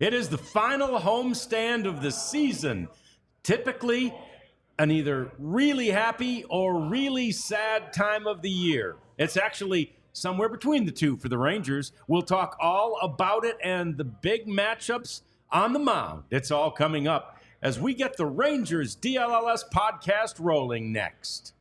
It is the final homestand of the season. Typically, an either really happy or really sad time of the year. It's actually somewhere between the two for the Rangers. We'll talk all about it and the big matchups on the mound. It's all coming up as we get the Rangers DLLS podcast rolling next.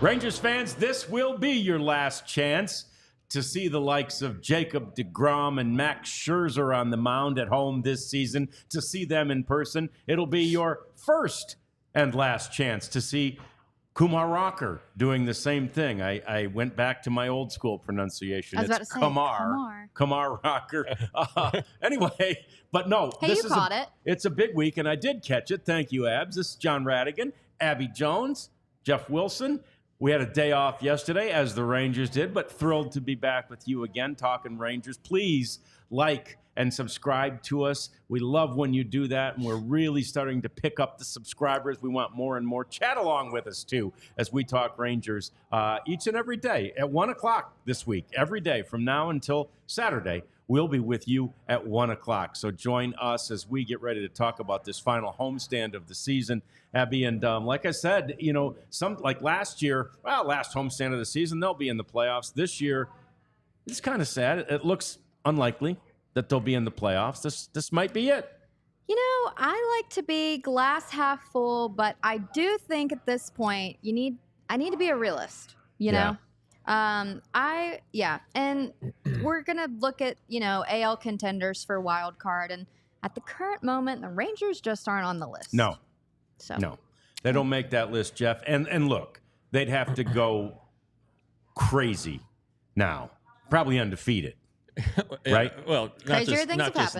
Rangers fans, this will be your last chance to see the likes of Jacob deGrom and Max Scherzer on the mound at home this season, to see them in person. It'll be your first and last chance to see Kumar Rocker doing the same thing. I went back to my old school pronunciation. I was about to say Kumar Rocker. Anyway, but no. Hey, you caught it. It's a big week, and I did catch it. Thank you, Abs. This is John Radigan, Abby Jones, Jeff Wilson. We had a day off yesterday, as the Rangers did, but thrilled to be back with you again talking Rangers. Please like and subscribe to us. We love when you do that, and we're really starting to pick up the subscribers. We want more and more. Chat along with us, too, as we talk Rangers each and every day at 1 o'clock this week. Every day from now until Saturday, we'll be with you at 1 o'clock. So join us as we get ready to talk about this final homestand of the season, Abby. And like I said, you know, like last year, last homestand of the season, they'll be in the playoffs. This year, it's kind of sad. It looks unlikely that they'll be in the playoffs. This might be it. You know, I like to be glass half full, but I do think at this point I need to be a realist, you know? And we're going to look at, AL contenders for wild card, and at the current moment, the Rangers just aren't on the list. No, they don't make that list, Jeff. And look, they'd have to go crazy now, probably undefeated. Right? Well, not just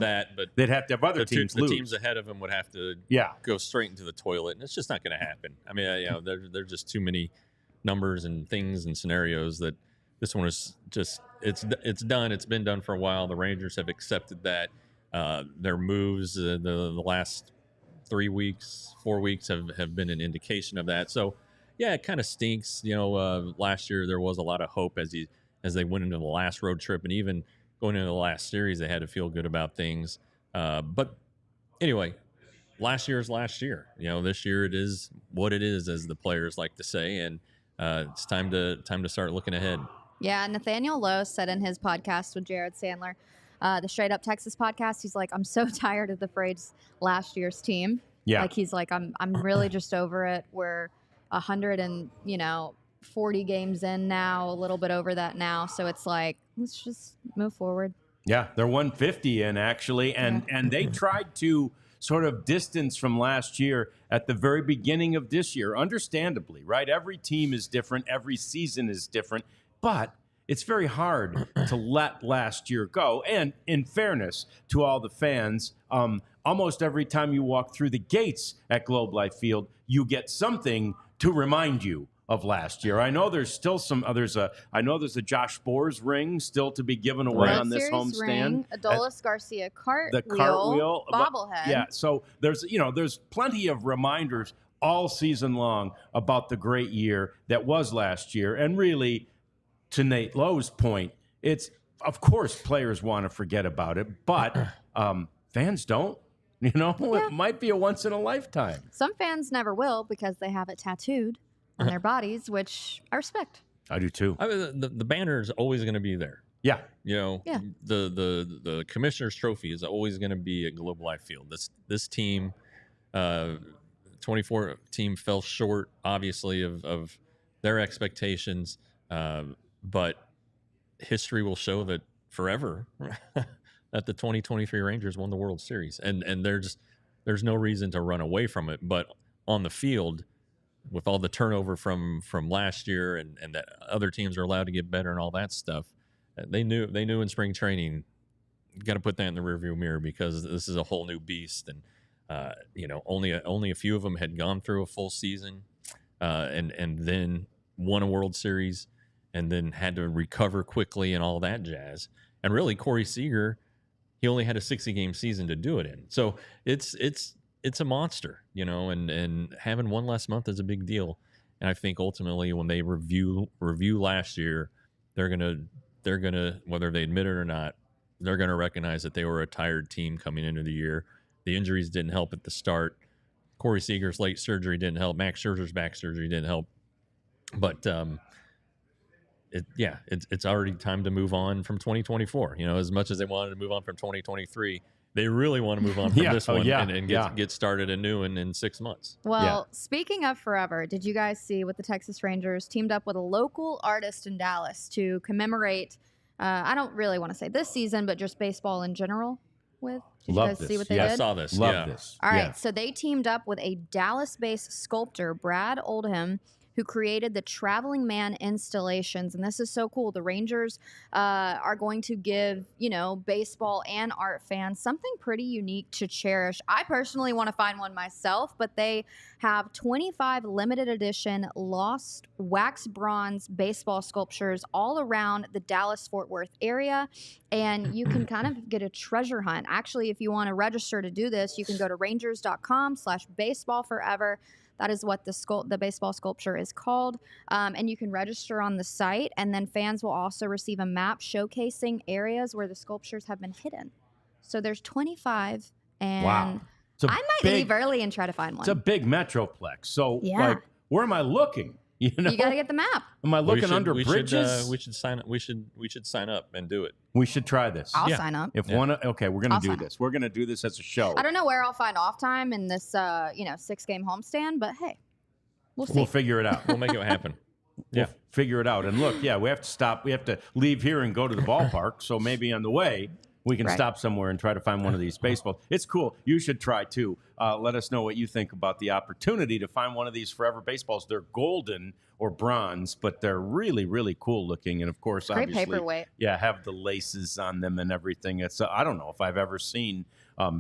that, but they'd have to have other teams lose. The teams ahead of them would have to go straight into the toilet, and it's just not going to happen. I mean, there's just too many numbers and things and scenarios that this one is just it's done. It's been done for a while. The Rangers have accepted that. Their moves the last 3 weeks, 4 weeks have been an indication of that. So yeah, it kind of stinks. Last year there was a lot of hope as they went into the last road trip, and even going into the last series, they had to feel good about things. But anyway, last year is last year. This year it is what it is, as the players like to say, and it's time to start looking ahead. Yeah, Nathaniel Lowe said in his podcast with Jared Sandler, the Straight Up Texas podcast, he's like, I'm so tired of the phrase last year's team. Yeah. Like, he's like, I'm really just over it. We're 140 games in now, a little bit over that now. So it's like, let's just move forward. Yeah, they're 150 in, actually. And they tried to sort of distance from last year at the very beginning of this year, understandably, right? Every team is different. Every season is different. But it's very hard to let last year go. And in fairness to all the fans, almost every time you walk through the gates at Globe Life Field, you get something to remind you of last year. I know there's still there's a Josh Boers ring still to be given away on this homestand. Adolis Garcia the cartwheel bobblehead. Yeah, so there's plenty of reminders all season long about the great year that was last year. And really, to Nate Lowe's point, it's, of course, players want to forget about it, but fans don't. It might be a once in a lifetime. Some fans never will because they have it tattooed on their bodies, which I respect. I do too. The banner is always going to be there. Yeah. The Commissioner's Trophy is always going to be at Globe Life Field. This team, 24 team, fell short, obviously, of their expectations. But history will show that forever, that the 2023 Rangers won the World Series, and there's no reason to run away from it. But on the field, with all the turnover from last year, and that other teams are allowed to get better and all that stuff, they knew in spring training, got to put that in the rearview mirror because this is a whole new beast. And only a few of them had gone through a full season, and then won a World Series, and then had to recover quickly and all that jazz. And really, Corey Seager, he only had a 60-game season to do it in. So it's a monster, and having one less month is a big deal. And I think ultimately when they review last year, they're gonna, whether they admit it or not, they're gonna recognize that they were a tired team coming into the year. The injuries didn't help at the start. Corey Seager's late surgery didn't help. Max Scherzer's back surgery didn't help. But it's already time to move on from 2024. As much as they wanted to move on from 2023, they really want to move on from this one and get started anew in 6 months. Well, speaking of forever, did you guys see what the Texas Rangers teamed up with a local artist in Dallas to commemorate, I don't really want to say this season, but just baseball in general with? Did you guys see what they did? I saw this. Love this. All right, so they teamed up with a Dallas-based sculptor, Brad Oldham, who created the Traveling Man installations. And this is so cool. The Rangers are going to give, baseball and art fans something pretty unique to cherish. I personally want to find one myself, but they have 25 limited edition lost wax bronze baseball sculptures all around the Dallas-Fort Worth area. And you can kind of get a treasure hunt. Actually, if you want to register to do this, you can go to rangers.com/baseballforever. That is what the baseball sculpture is called. And you can register on the site. And then fans will also receive a map showcasing areas where the sculptures have been hidden. So there's 25. And wow. I might leave early and try to find one. It's a big metroplex. So, where am I looking? You got to get the map. Am I looking under bridges? We should sign up. We should sign up and do it. We should try this. I'll sign up. Okay, we're gonna do this. We're gonna do this as a show. I don't know where I'll find off time in this 6-game homestand, but hey, we'll see. We'll figure it out. We'll make it happen. We'll figure it out. And look, we have to stop. We have to leave here and go to the ballpark. So maybe on the way we can stop somewhere and try to find one of these baseballs. It's cool. You should try too. Let us know what you think about the opportunity to find one of these forever baseballs. They're golden or bronze, but they're really, really cool looking. And of course, great obviously, paperweight. Yeah, have the laces on them and everything. It's I don't know if I've ever seen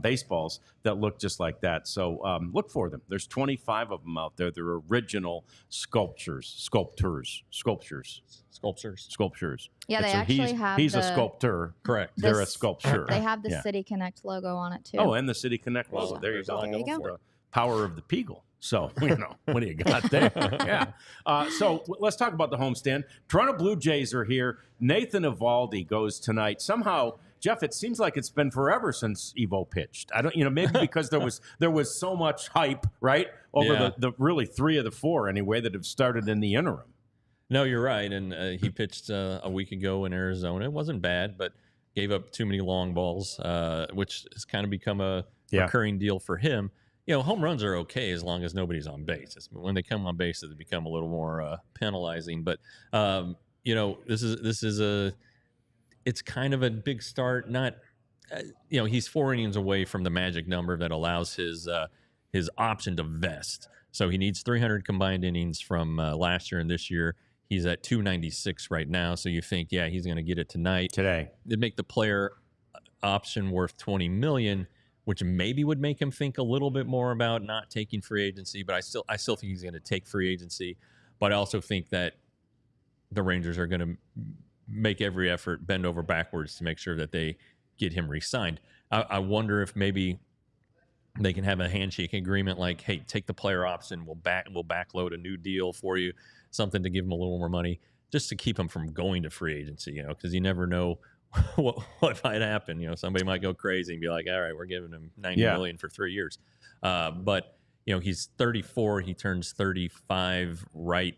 baseballs that look just like that. So look for them. There's 25 of them out there. They're original sculptures. Yeah, they actually have. He's a sculptor. Correct. They're a sculpture. They have the City Connect logo on it too. Oh, and the City Connect logo. So, there you go. There you go. The power of the Peagle. So, what do you got there? Yeah. So let's talk about the homestand. Toronto Blue Jays are here. Nathan Eovaldi goes tonight. Somehow, Jeff, it seems like it's been forever since Evo pitched. I don't, maybe because there was so much hype, right, over the really 3 of the 4 anyway that have started in the interim. No, you're right. And he pitched a week ago in Arizona. It wasn't bad, but gave up too many long balls, which has kind of become a recurring deal for him. Home runs are okay as long as nobody's on base. When they come on base, they become a little more penalizing. But it's kind of a big start. Not, he's 4 innings away from the magic number that allows his option to vest. So he needs 300 combined innings from last year and this year. He's at 296 right now. So you think, he's going to get it today. It'd make the player option worth $20 million. Which maybe would make him think a little bit more about not taking free agency, but I still think he's going to take free agency. But I also think that the Rangers are going to make every effort, bend over backwards to make sure that they get him re-signed. I wonder if maybe they can have a handshake agreement like, hey, take the player option, we'll backload a new deal for you, something to give him a little more money, just to keep him from going to free agency, because you never know what might happen. Somebody might go crazy and be like, all right, we're giving him $90 million for 3 years. But he's 34. He turns 35 right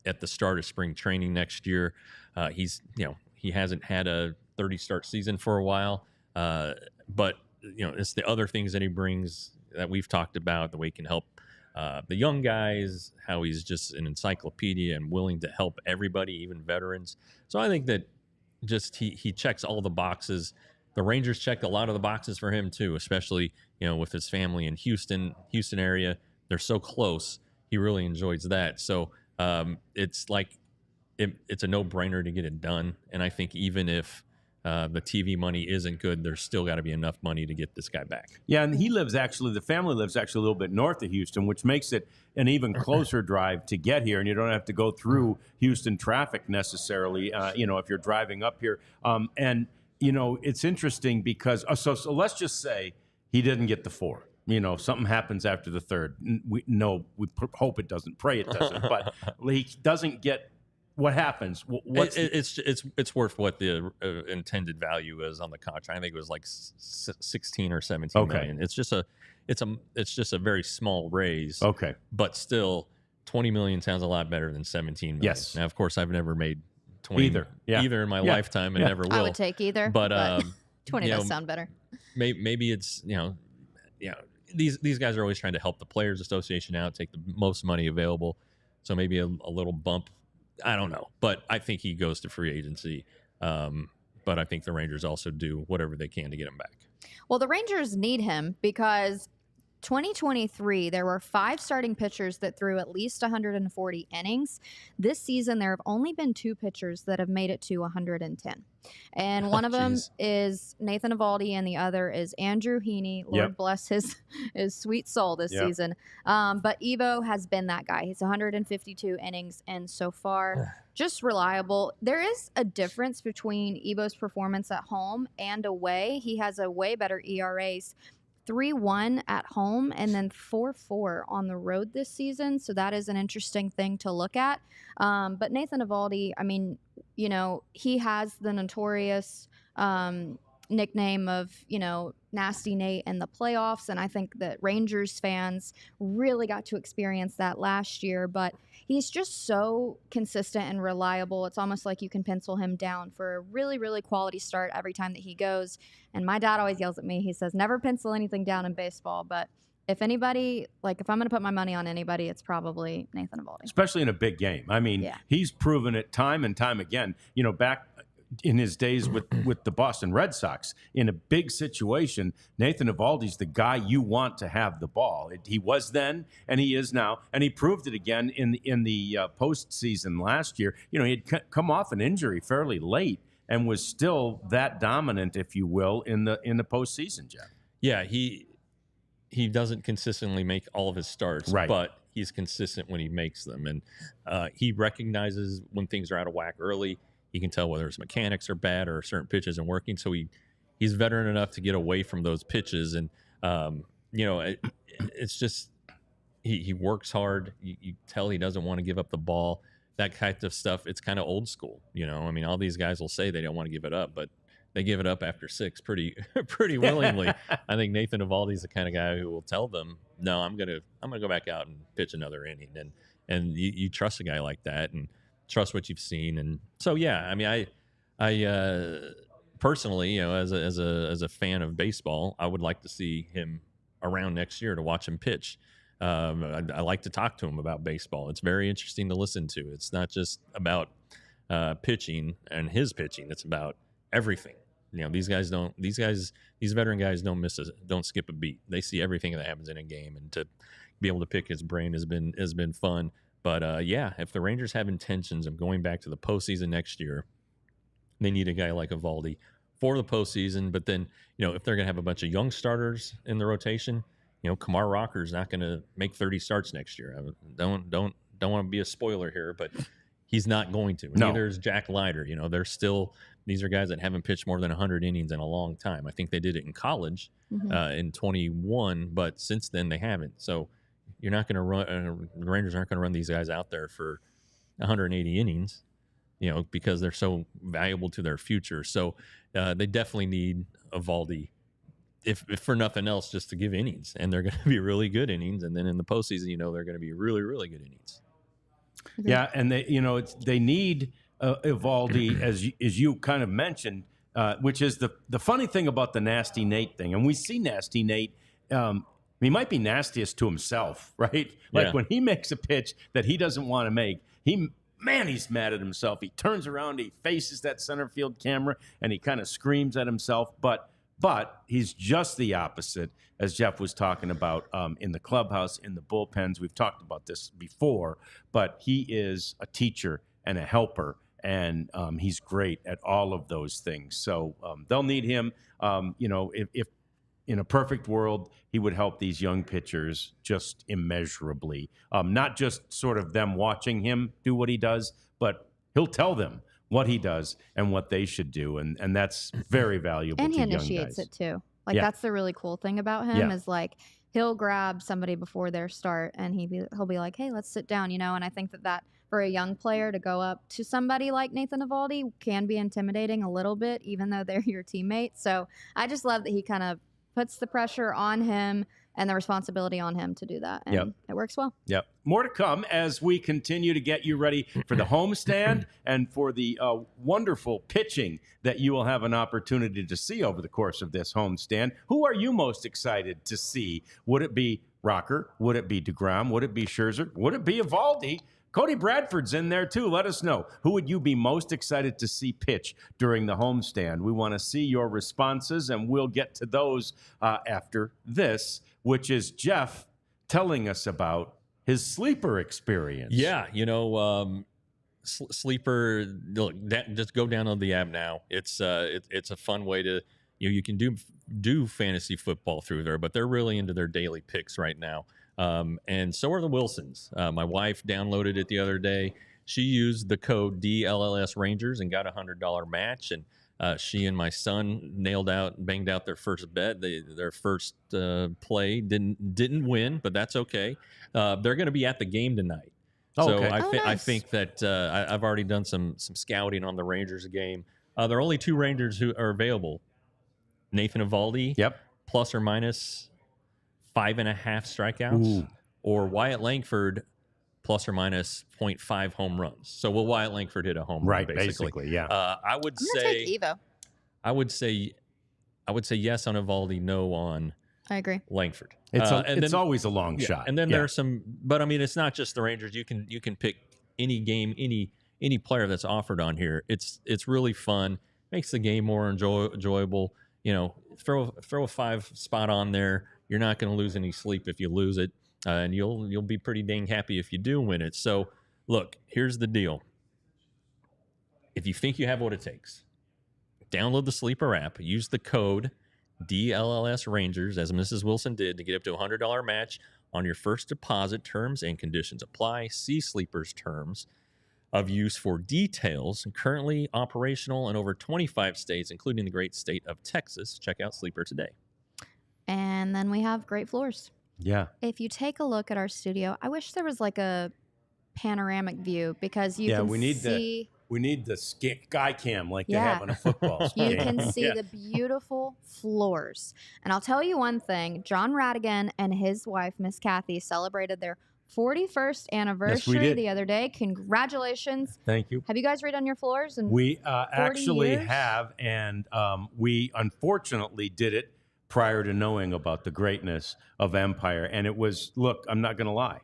at the start of spring training next year. He hasn't had a 30-start season for a while. But it's the other things that he brings that we've talked about, the way he can help the young guys, how he's just an encyclopedia and willing to help everybody, even veterans. So I think that just he checks all the boxes. the Rangers checked a lot of the boxes for him too, especially, with his family in Houston area. They're so close. He really enjoys that. So it's like it's a no-brainer to get it done. And I think even if the TV money isn't good, there's still got to be enough money to get this guy back. Yeah, and the family lives actually a little bit north of Houston, which makes it an even closer drive to get here, and you don't have to go through Houston traffic necessarily, if you're driving up here. And, it's interesting because, so let's just say he didn't get the 4. Something happens after the 3rd. We hope it doesn't, pray it doesn't, but he doesn't get. What happens? It's worth what the intended value is on the contract. I think it was like 16 or 17 million. It's just a very small raise. Okay, but still, 20 million sounds a lot better than 17 million. Yes. Now, of course, I've never made 20 either in my lifetime, and never will. I would take either, but 20 does sound better. Maybe it's these guys are always trying to help the Players Association out, take the most money available. So maybe a little bump. I don't know, but I think he goes to free agency. But I think the Rangers also do whatever they can to get him back. Well, the Rangers need him because 2023, there were 5 starting pitchers that threw at least 140 innings. This season, there have only been 2 pitchers that have made it to 110. And one of them is Nathan Eovaldi, and the other is Andrew Heaney. Lord bless his sweet soul this season. But Evo has been that guy. He's 152 innings, and so far, just reliable. There is a difference between Evo's performance at home and away. He has a way better ERAs. 3.1 at home and then 4.4 on the road this season. So that is an interesting thing to look at. But Nathan Eovaldi, I mean, he has the notorious nickname of, Nasty Nate in the playoffs. And I think that Rangers fans really got to experience that last year. But he's just so consistent and reliable. It's almost like you can pencil him down for a really, really quality start every time that he goes. And my dad always yells at me. He says, never pencil anything down in baseball. But if anybody, if I'm going to put my money on anybody, it's probably Nathan Eovaldi. Especially in a big game. I mean, he's proven it time and time again. Back in his days with the Boston Red Sox, in a big situation, Nathan Eovaldi's the guy you want to have the ball. He was then, and he is now, and he proved it again in the postseason last year. He had come off an injury fairly late and was still that dominant, if you will, in the postseason, Jeff. Yeah, he doesn't consistently make all of his starts, but he's consistent when he makes them, and he recognizes when things are out of whack early. He can tell whether his mechanics are bad or certain pitches aren't working. So he's veteran enough to get away from those pitches. And, it's just he works hard. You tell he doesn't want to give up the ball. That kind of stuff, it's kind of old school. I mean, all these guys will say they don't want to give it up, but they give it up after 6 pretty willingly. I think Nathan Eovaldi's the kind of guy who will tell them, no, I'm gonna go back out and pitch another inning. And you trust a guy like that and trust what you've seen. And so, I mean, I personally, as a fan of baseball, I would like to see him around next year to watch him pitch. I like to talk to him about baseball. It's very interesting to listen to. It's not just about pitching and his pitching. It's about everything. These veteran guys don't skip a beat. They see everything that happens in a game, and to be able to pick his brain has been fun. But if the Rangers have intentions of going back to the postseason next year, they need a guy like Eovaldi for the postseason. But then, if they're going to have a bunch of young starters in the rotation, Kumar Rocker is not going to make 30 starts next year. I don't want to be a spoiler here, but he's not going to. No. Neither is Jack Leiter. These are guys that haven't pitched more than 100 innings in a long time. I think they did it in college in 21, but since then they haven't. So you're not going to run. The Rangers aren't going to run these guys out there for 180 innings, because they're so valuable to their future. So they definitely need Eovaldi, if for nothing else, just to give innings, and they're going to be really good innings. And then in the postseason, they're going to be really, really good innings. Yeah, and they need Eovaldi, as you kind of mentioned, which is the funny thing about the Nasty Nate thing, and we see Nasty Nate. He might be nastiest to himself, right? Like when he makes a pitch that he doesn't want to make, he man, he's mad at himself. He turns around, he faces that center field camera, and he kind of screams at himself. But he's just the opposite, as Jeff was talking about in the clubhouse, in the bullpens. We've talked about this before, but he is a teacher and a helper, and he's great at all of those things. So they'll need him. If in a perfect world, he would help these young pitchers just immeasurably. Not just sort of them watching him do what he does, but he'll tell them what he does and what they should do, and that's very valuable. And to he young initiates guys. it too. Like that's the really cool thing about him is like he'll grab somebody before their start and he'll be like, hey, let's sit down, And I think that for a young player to go up to somebody like Nathan Eovaldi can be intimidating a little bit, even though they're your teammates. So I just love that he kind of puts the pressure on him and the responsibility on him to do that. And it works well. Yep. More to come as we continue to get you ready for the homestand and for the wonderful pitching that you will have an opportunity to see over the course of this homestand. Who are you most excited to see? Would it be Rocker? Would it be deGrom? Would it be Scherzer? Would it be Eovaldi? Cody Bradford's in there, too. Let us know. Who would you be most excited to see pitch during the homestand? We want to see your responses, and we'll get to those after this, which is Jeff telling us about his sleeper experience. Yeah, sleeper, look, just go download the app now. It's a fun way to, you can do fantasy football through there, but they're really into their daily picks right now. And so are the Wilsons. My wife downloaded it the other day. She used the code DLLS Rangers and got $100 match. And she and my son banged out their first bet. Their first play didn't win, but that's okay. They're going to be at the game tonight. So Okay. I think that I've already done some scouting on the Rangers game. There are only two Rangers who are available. Nathan Eovaldi, plus or minus 5.5 strikeouts, or Wyatt Langford, plus or minus 0.5 home runs. So will Wyatt Langford hit a home run? Basically, yeah. I would say take Evo. I would say yes on Eovaldi, no on. I agree. Langford. It's always a long shot. And then there's some, but I mean, it's not just the Rangers. You can pick any game, any player that's offered on here. It's really fun. Makes the game more enjoyable. Throw a 5 spot on there. You're not going to lose any sleep if you lose it, and you'll be pretty dang happy if you do win it. So, look, here's the deal. If you think you have what it takes, download the Sleeper app. Use the code DLLS Rangers, as Mrs. Wilson did, to get up to a $100 match on your first deposit. Terms and conditions apply. See Sleeper's terms of use for details. Currently operational in over 25 states, including the great state of Texas. Check out Sleeper today. And then we have great floors. Yeah. If you take a look at our studio, I wish there was like a panoramic view because you can see. We need the sky cam like they have on a football game. You can see the beautiful floors. And I'll tell you one thing. John Radigan and his wife, Miss Kathy, celebrated their 41st anniversary the other day. Congratulations. Thank you. Have you guys redone your floors? We actually have, and we unfortunately did it prior to knowing about the greatness of Empire. And it was, look, I'm not going to lie,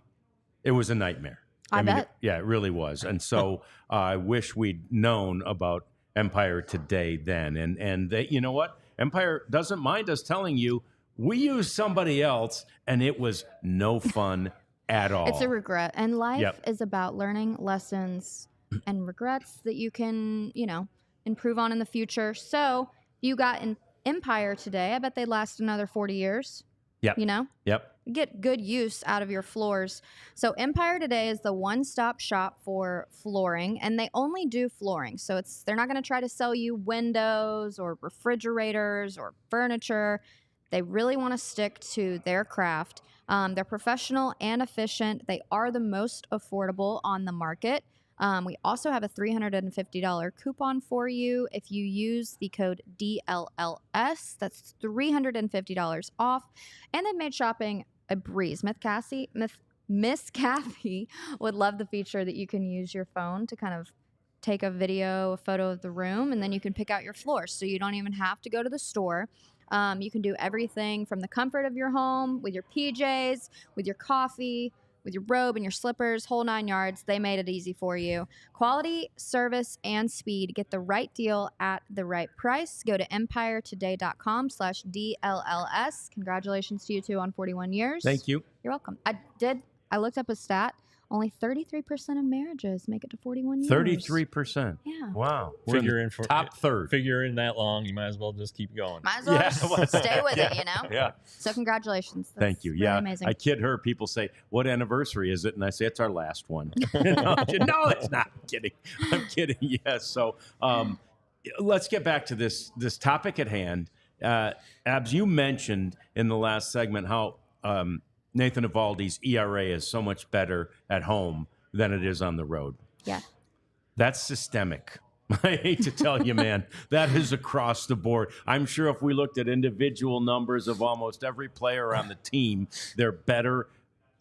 it was a nightmare. I bet. It really was. And so I wish we'd known about Empire today then. And they, you know what? Empire doesn't mind us telling you, we used somebody else, and it was no fun at all. It's a regret. And life is about learning lessons and regrets that you can, improve on in the future. So you got an Empire today. I bet they last another 40 years. Yep. Yep. Get good use out of your floors. So Empire today is the one-stop shop for flooring, and they only do flooring. So they're not going to try to sell you windows or refrigerators or furniture. They really want to stick to their craft. They're professional and efficient. They are the most affordable on the market. We also have a $350 coupon for you if you use the code DLLS. That's $350 off. And they've made shopping a breeze. Miss Kathy would love the feature that you can use your phone to kind of take a photo of the room, and then you can pick out your floors. So you don't even have to go to the store. You can do everything from the comfort of your home with your PJs, with your coffee, with your robe and your slippers, whole 9 yards. They made it easy for you. Quality, service, and speed. Get the right deal at the right price. Go to empiretoday.com/DLLS. Congratulations to you two on 41 years. Thank you. You're welcome. I looked up a stat. Only 33% of marriages make it to 41 years. 33%. Yeah. Wow. Figure in for top third. Figure in that long, you might as well just keep going. Might as well just stay with it, you know? Yeah. So congratulations. That's Thank you. really Yeah. amazing. I kid her. People say, what anniversary is it? And I say, it's our last one. No, it's not. I'm kidding. I'm kidding. Yes. So let's get back to this topic at hand. Abs, you mentioned in the last segment how Nathan Eovaldi's ERA is so much better at home than it is on the road. Yeah. That's systemic. I hate to tell you, man, that is across the board. I'm sure if we looked at individual numbers of almost every player on the team, they're better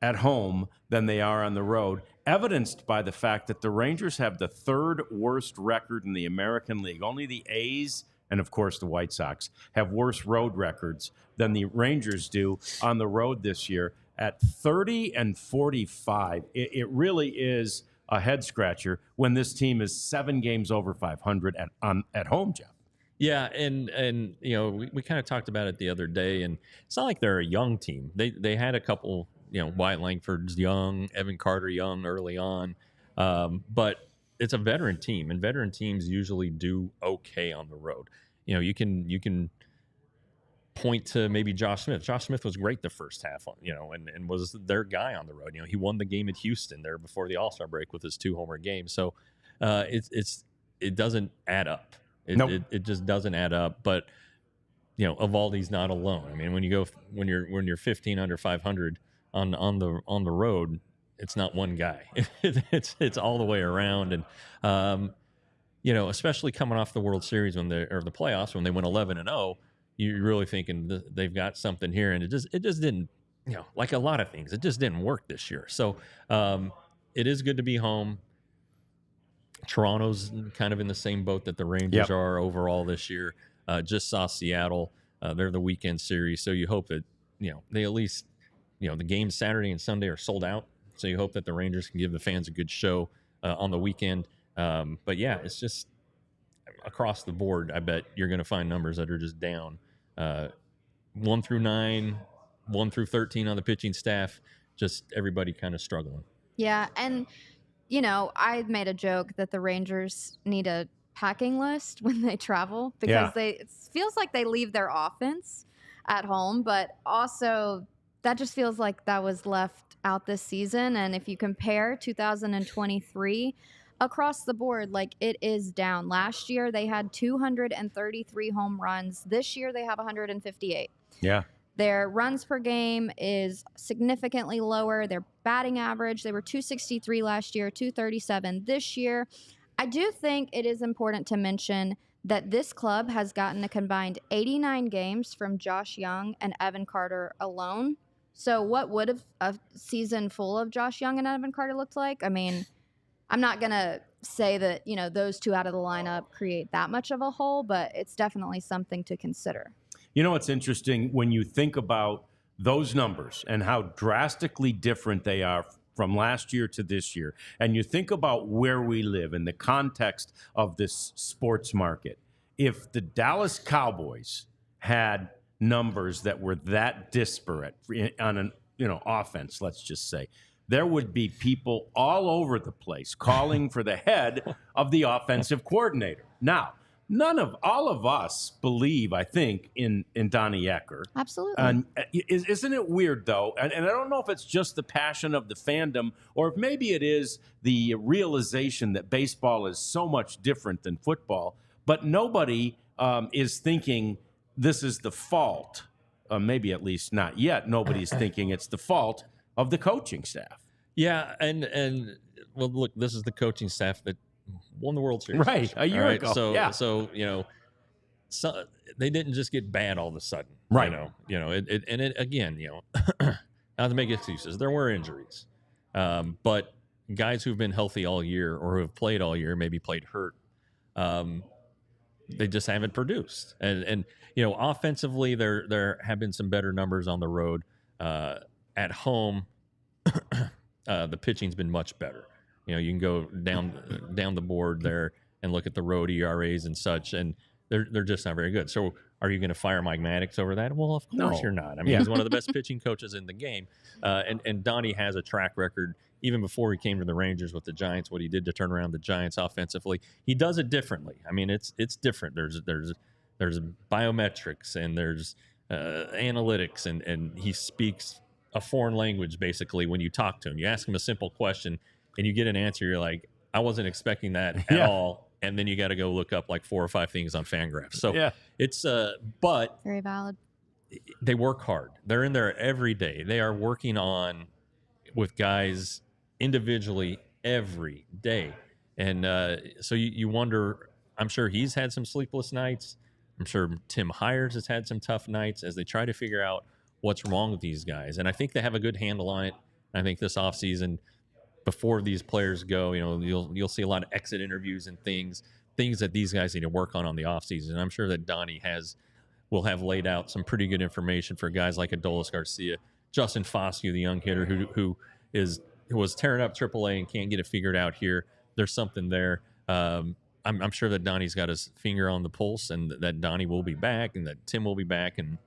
at home than they are on the road, evidenced by the fact that the Rangers have the third worst record in the American League. Only the A's and, of course, the White Sox have worse road records than the Rangers do on the road this year. At 30-45, it really is a head-scratcher when this team is 7 games over 500 at home, Jeff. Yeah, and you know, we kind of talked about it the other day, and it's not like they're a young team. They had a couple, you know, Wyatt Langford's young, Evan Carter young early on, but it's a veteran team, and veteran teams usually do okay on the road. You know, you can point to maybe Josh Smith. Josh Smith was great the first half, you know, and was their guy on the road. You know, he won the game at Houston there before the All-Star break with his 2-homer game. So it doesn't add up. It just doesn't add up. But you know, Eovaldi's not alone. I mean, when you're 15 under 500 on the road, it's not one guy. it's all the way around. And you know, especially coming off the World Series or the playoffs when they went 11-0. You're really thinking they've got something here, and it just didn't, you know, like a lot of things, it just didn't work this year. So it is good to be home. Toronto's kind of in the same boat that the Rangers are overall this year. Just saw Seattle. They're the weekend series, so you hope that, you know, they at least, you know, the games Saturday and Sunday are sold out. So you hope that the Rangers can give the fans a good show on the weekend. But yeah, it's just across the board. I bet you're going to find numbers that are just down. 1 through 9, 1 through 13 on the pitching staff, just everybody kind of struggling. Yeah, and you know, I made a joke that the Rangers need a packing list when they travel because it feels like they leave their offense at home, but also that just feels like that was left out this season. And if you compare 2023 across the board, like, it is down. Last year they had 233 home runs. This year they have 158. Yeah. Their runs per game is significantly lower. Their batting average, they were 263 last year, 237 this year. I do think it is important to mention that this club has gotten a combined 89 games from Josh Young and Evan Carter alone. So what would have a season full of Josh Young and Evan Carter looked like? I mean, I'm not going to say that, you know, those two out of the lineup create that much of a hole, but it's definitely something to consider. You know, it's interesting when you think about those numbers and how drastically different they are from last year to this year, and you think about where we live in the context of this sports market. If the Dallas Cowboys had numbers that were that disparate on an, you know, offense, let's just say, there would be people all over the place calling for the head of the offensive coordinator. Now, all of us believe, I think, in Donnie Ecker. Absolutely. And isn't it weird, though? And I don't know if it's just the passion of the fandom, or if maybe it is the realization that baseball is so much different than football, but nobody is thinking this is the fault. Maybe at least not yet. Nobody's thinking it's the fault of the coaching staff. Yeah, and well, look, this is the coaching staff that won the World Series, right, a year ago. So you know, they didn't just get bad all of a sudden, right? You know, it again, you know, not to make excuses, there were injuries, but guys who've been healthy all year or who have played all year, maybe played hurt, they just haven't produced. And you know, offensively, there have been some better numbers on the road. At home, the pitching's been much better. You know, you can go down the board there and look at the road ERAs and such, and they're just not very good. So are you going to fire Mike Maddox over that? Well, of course you're not. I mean, he's one of the best pitching coaches in the game. And Donnie has a track record, even before he came to the Rangers with the Giants, what he did to turn around the Giants offensively. He does it differently. I mean, it's different. There's biometrics and there's analytics, and he speaks a foreign language, basically, when you talk to him. You ask him a simple question, and you get an answer. You're like, I wasn't expecting that at all. And then you got to go look up like 4 or 5 things on Fangraphs. So it's but very valid. They work hard. They're in there every day. They are working on with guys individually every day. And so you wonder, I'm sure he's had some sleepless nights. I'm sure Tim Hires has had some tough nights as they try to figure out what's wrong with these guys. And I think they have a good handle on it. I think this offseason, before these players go, you know, you'll see a lot of exit interviews and things that these guys need to work on the offseason. And I'm sure that Donnie will have laid out some pretty good information for guys like Adolis Garcia, Justin Foscue, the young hitter who was tearing up AAA and can't get it figured out here. There's something there. I'm sure that Donnie's got his finger on the pulse, and that Donnie will be back, and that Tim will be back, and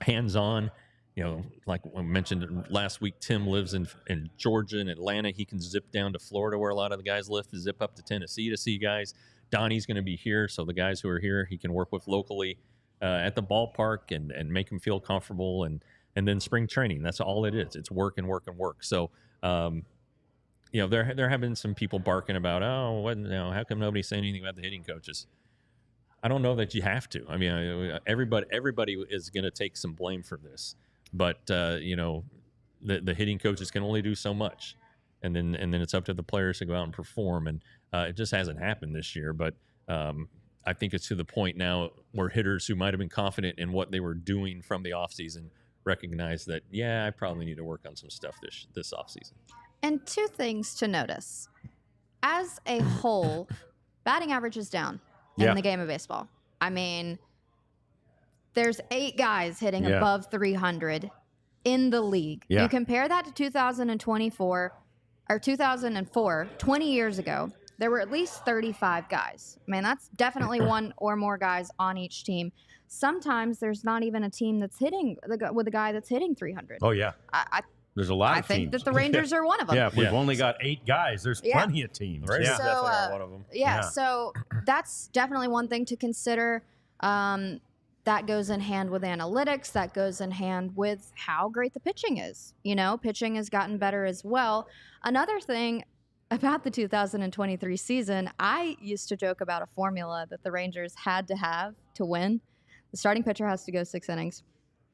hands-on. You know, like I mentioned last week, Tim lives in Georgia and Atlanta. He can zip down to Florida, where a lot of the guys live, to zip up to Tennessee to see guys. Donnie's going to be here, so the guys who are here, he can work with locally at the ballpark and make them feel comfortable. And then spring training, that's all it is. It's work and work and work. So, you know, there have been some people barking about, how come nobody's saying anything about the hitting coaches? I don't know that you have to. I mean, everybody is going to take some blame for this. But you know, the hitting coaches can only do so much, and then it's up to the players to go out and perform. And it just hasn't happened this year. But I think it's to the point now where hitters who might have been confident in what they were doing from the offseason recognize that, I probably need to work on some stuff this offseason. And 2 things to notice: as a whole, batting average is down in the game of baseball. I mean, there's 8 guys hitting above 300 in the league. Yeah. You compare that to 2024 or 2004, 20 years ago, there were at least 35 guys. I mean, that's definitely one or more guys on each team. Sometimes there's not even a team that's hitting with a guy that's hitting 300. Oh, yeah. There's a lot of teams. I think that the Rangers are one of them. Yeah, if we've only got 8 guys, there's plenty of teams. The Rangers definitely are one of them. So that's definitely one thing to consider. That goes in hand with analytics. That goes in hand with how great the pitching is. You know, pitching has gotten better as well. Another thing about the 2023 season, I used to joke about a formula that the Rangers had to have to win. The starting pitcher has to go 6 innings.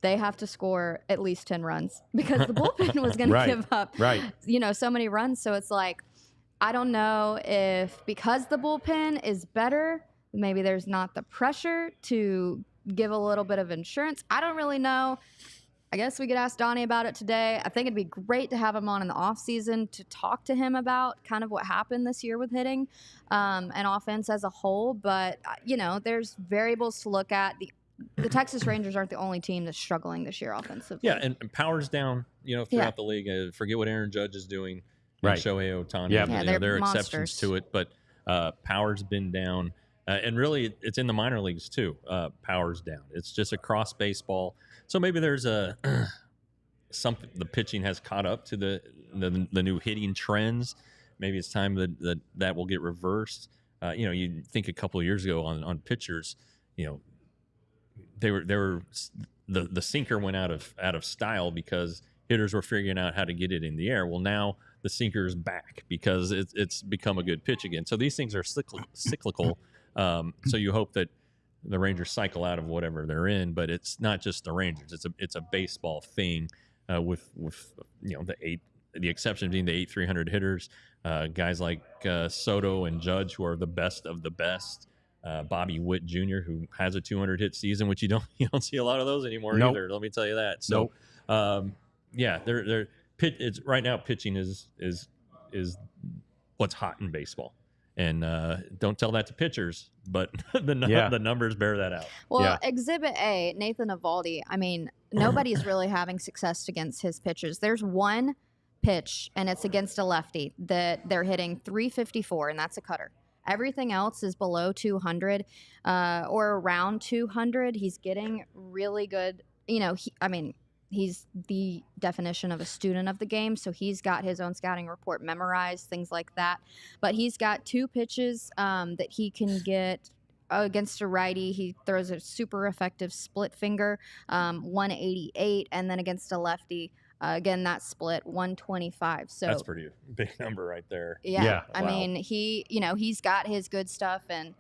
They have to score at least 10 runs because the bullpen was going to give up, so many runs. So it's like, I don't know if because the bullpen is better, maybe there's not the pressure to give a little bit of insurance. I don't really know. I guess we could ask Donnie about it today. I think it'd be great to have him on in the offseason to talk to him about kind of what happened this year with hitting and offense as a whole. But, there's variables to look at. The Texas Rangers aren't the only team that's struggling this year offensively. Yeah, and power's down, throughout the league. Forget what Aaron Judge is doing. And Shohei Ohtani. Yeah, there are exceptions to it, but power's been down. And really, it's in the minor leagues, too. Power's down. It's just across baseball. So maybe there's something. The pitching has caught up to the new hitting trends. Maybe it's time that will get reversed. You think a couple of years ago on pitchers, they were the sinker went out of style because hitters were figuring out how to get it in the air. Well, now the sinker is back because it's become a good pitch again. So these things are cyclical. So you hope that the Rangers cycle out of whatever they're in, but it's not just the Rangers. It's a baseball thing with the exception being the 8 300 hitters, guys like Soto and Judge, who are the best of the best. Bobby Witt Jr., who has a 200 hit season, which you don't see a lot of those anymore either. Let me tell you that. So, it's right now pitching is what's hot in baseball. And don't tell that to pitchers, but the numbers bear that out. Well, Exhibit A, Nathan Eovaldi, I mean, nobody's really having success against his pitches. There's one pitch, and it's against a lefty, that they're hitting 354, and that's a cutter. Everything else is below 200 or around 200. He's getting really good. He's the definition of a student of the game, so he's got his own scouting report memorized, things like that. But he's got 2 pitches that he can get against a righty. He throws a super effective split finger, 188, and then against a lefty, again, that split 125. So that's pretty big number right there. Yeah. Wow. I mean, he's got his good stuff, and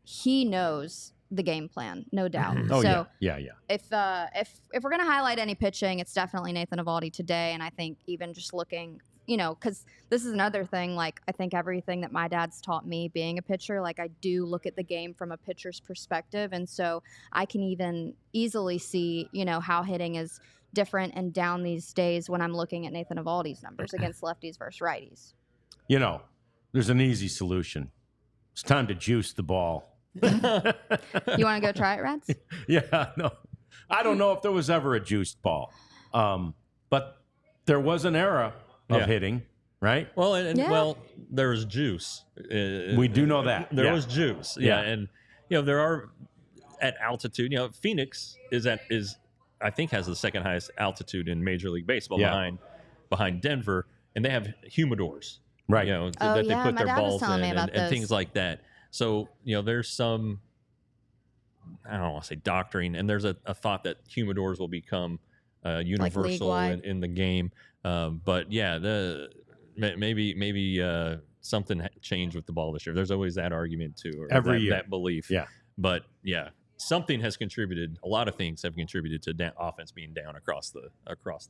he knows the game plan, no doubt. Oh, so yeah. If we're gonna highlight any pitching, it's definitely Nathan Eovaldi today. And I think even just looking, because this is another thing. Like, I think everything that my dad's taught me being a pitcher, like, I do look at the game from a pitcher's perspective, and so I can even easily see, how hitting is different and down these days when I'm looking at Nathan Eovaldi's numbers against lefties versus righties. There's an easy solution. It's time to juice the ball. You want to go try it, Rats? Yeah, no. I don't know if there was ever a juiced ball. But there was an era of hitting, right? Well, well, there was juice. We do know that. There was juice. Yeah. And, there are at altitude, Phoenix is I think has the second highest altitude in Major League Baseball behind Denver, and they have humidors. Right. That they put their balls in and things like that. So, there's some, I don't want to say doctrine, and there's a thought that humidors will become universal like in the game. But yeah, maybe something changed with the ball this year. There's always that argument too, or every year. That belief. Yeah. But yeah, something has contributed. A lot of things have contributed to offense being down across the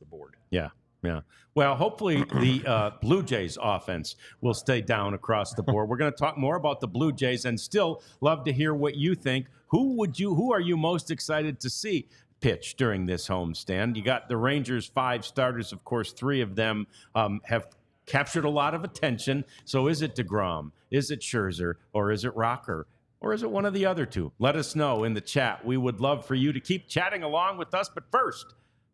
board. Yeah. Yeah. Well, hopefully the Blue Jays offense will stay down across the board. We're going to talk more about the Blue Jays, and still love to hear what you think. Who are you most excited to see pitch during this homestand? You got the Rangers' 5 starters. Of course, 3 of them have captured a lot of attention. So is it deGrom? Is it Scherzer? Or is it Rocker? Or is it one of the other 2? Let us know in the chat. We would love for you to keep chatting along with us. But first,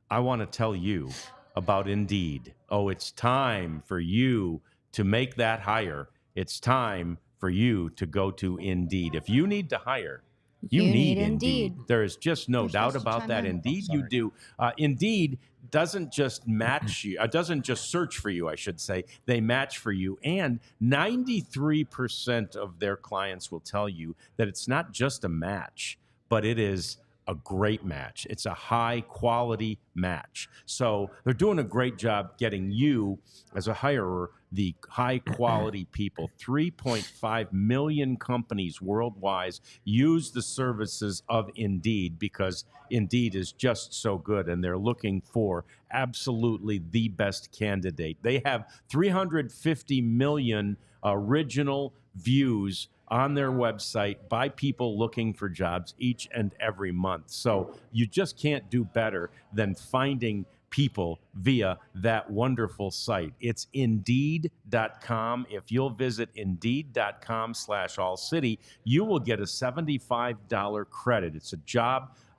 I want to tell you about Indeed. Oh, it's time for you to make that hire. It's time for you to go to Indeed. If you need to hire, you need Indeed. There is just no doubt about that. Indeed, you do. Indeed doesn't just match you. Doesn't just search for you, I should say. They match for you. And 93% of their clients will tell you that it's not just a match, but it is a great match. It's a high quality match. So they're doing a great job getting you as a hirer the high quality people. 3.5 million companies worldwide use the services of Indeed because Indeed is just so good, and they're looking for absolutely the best candidate. They have 350 million original views on their website by people looking for jobs each and every month. So you just can't do better than finding people via that wonderful site. It's Indeed.com. If you'll visit Indeed.com/AllCity, you will get a $75 credit. It's a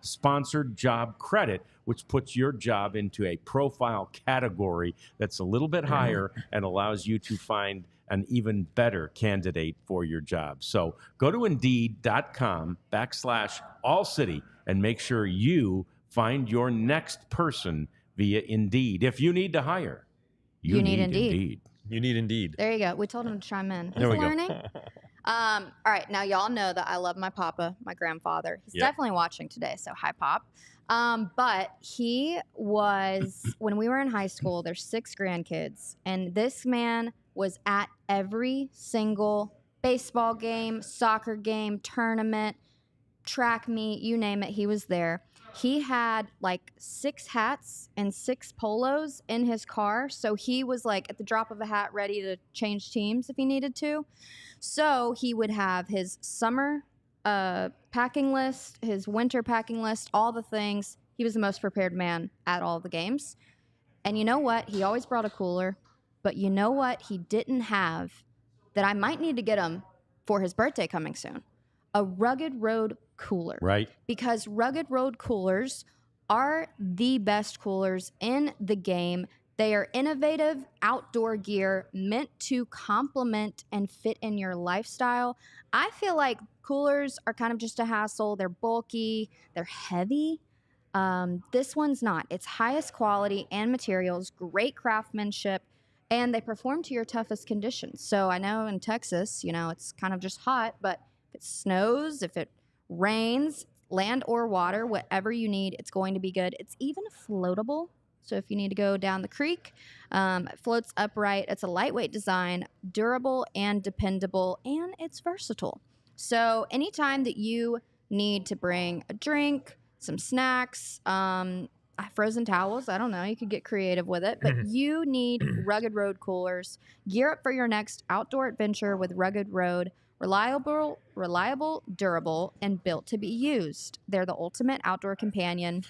sponsored job credit, which puts your job into a profile category that's a little bit higher and allows you to find an even better candidate for your job. So go to Indeed.com/AllCity and make sure you find your next person via Indeed. If you need to hire, you need Indeed. You need Indeed. There you go. We told him to chime in. He's There we go. learning. All right. Now, y'all know that I love my papa, my grandfather. He's definitely watching today, so hi, Pop. But he was, when we were in high school, there's 6 grandkids, and this man was at every single baseball game, soccer game, tournament, track meet, you name it, he was there. He had like 6 hats and 6 polos in his car. So he was like at the drop of a hat ready to change teams if he needed to. So he would have his summer packing list, his winter packing list, all the things. He was the most prepared man at all the games. And you know what? He always brought a cooler. But you know what he didn't have that I might need to get him for his birthday coming soon? A Rugged Road cooler. Right. Because Rugged Road coolers are the best coolers in the game. They are innovative outdoor gear meant to complement and fit in your lifestyle. I feel like coolers are kind of just a hassle. They're bulky, they're heavy. This one's not. It's highest quality and materials, great craftsmanship, and they perform to your toughest conditions. So I know in Texas, it's kind of just hot, but if it snows, if it rains, land or water, whatever you need, it's going to be good. It's even floatable. So if you need to go down the creek, it floats upright. It's a lightweight design, durable and dependable, and it's versatile. So anytime that you need to bring a drink, some snacks, frozen towels, I don't know, you could get creative with it, but you need Rugged Road coolers. Gear up for your next outdoor adventure with Rugged Road. Reliable, durable, and built to be used. They're the ultimate outdoor companion.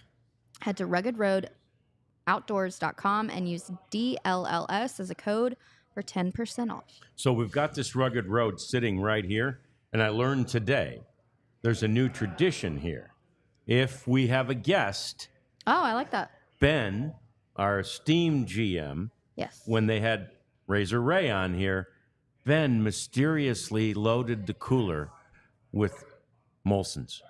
Head to ruggedroadoutdoors.com and use DLLS as a code for 10% off. So we've got this Rugged Road sitting right here, and I learned today there's a new tradition here. If we have a guest, I like that. Ben, our esteemed GM, yes, when they had Razor Ray on here, Ben mysteriously loaded the cooler with Molson's.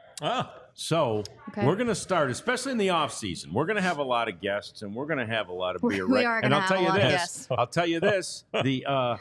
So we're going to start, especially in the off season. We're going to have a lot of guests, and we're going to have a lot of beer. We are going to have a lot of guests. I'll tell you this: I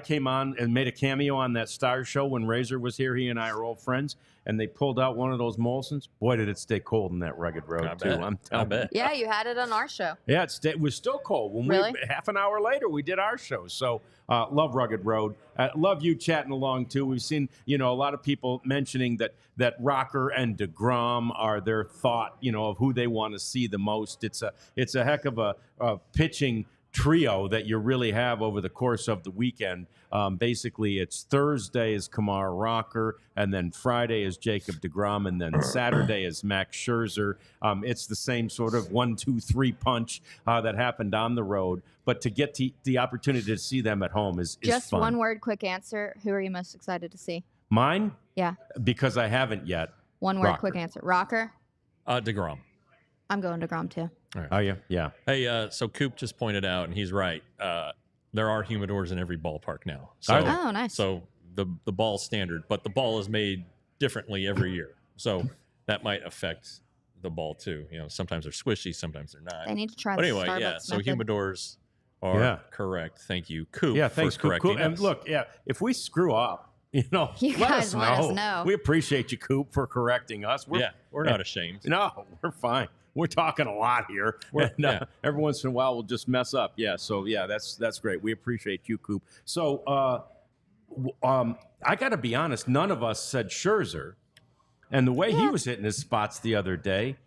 came on and made a cameo on that Star Show when Razor was here. He and I are old friends, and they pulled out one of those Molson's. Boy, did it stay cold in that Rugged Road too. I'm telling you. Yeah, you had it on our show. Yeah, it was still cold. When half an hour later, we did our show. So love Rugged Road. Love you chatting along too. We've seen a lot of people mentioning that Rocker and deGrom are their thought of who they want to see the most. It's a heck of a pitching trio that you really have over the course of the weekend. Basically, it's Thursday is Kumar Rocker, and then Friday is Jacob deGrom, and then Saturday is Max Scherzer. It's the same sort of 1-2-3 punch that happened on the road, but to get the opportunity to see them at home is just fun. One word, quick answer. Who are you most excited to see? Mine? Yeah. Because I haven't yet. One word, quick answer. Rocker? deGrom. I'm going deGrom too. All right. Are you? Yeah. Hey, so Coop just pointed out, and he's right. There are humidors in every ballpark now. So, oh, nice. So the ball's standard, but the ball is made differently every year. So that might affect the ball too. Sometimes they're squishy, sometimes they're not. They need to try but the anyway, Starbucks so method. humidors are correct. Thank you, Coop. Yeah, thanks, for correcting Coop. us. And look, if we screw up, You let guys us let us know. We appreciate you, Coop, for correcting us. We're not ashamed. No, we're fine. We're talking a lot here. Every once in a while, we'll just mess up. Yeah, so that's great. We appreciate you, Coop. So I got to be honest. None of us said Scherzer, and the way he was hitting his spots the other day,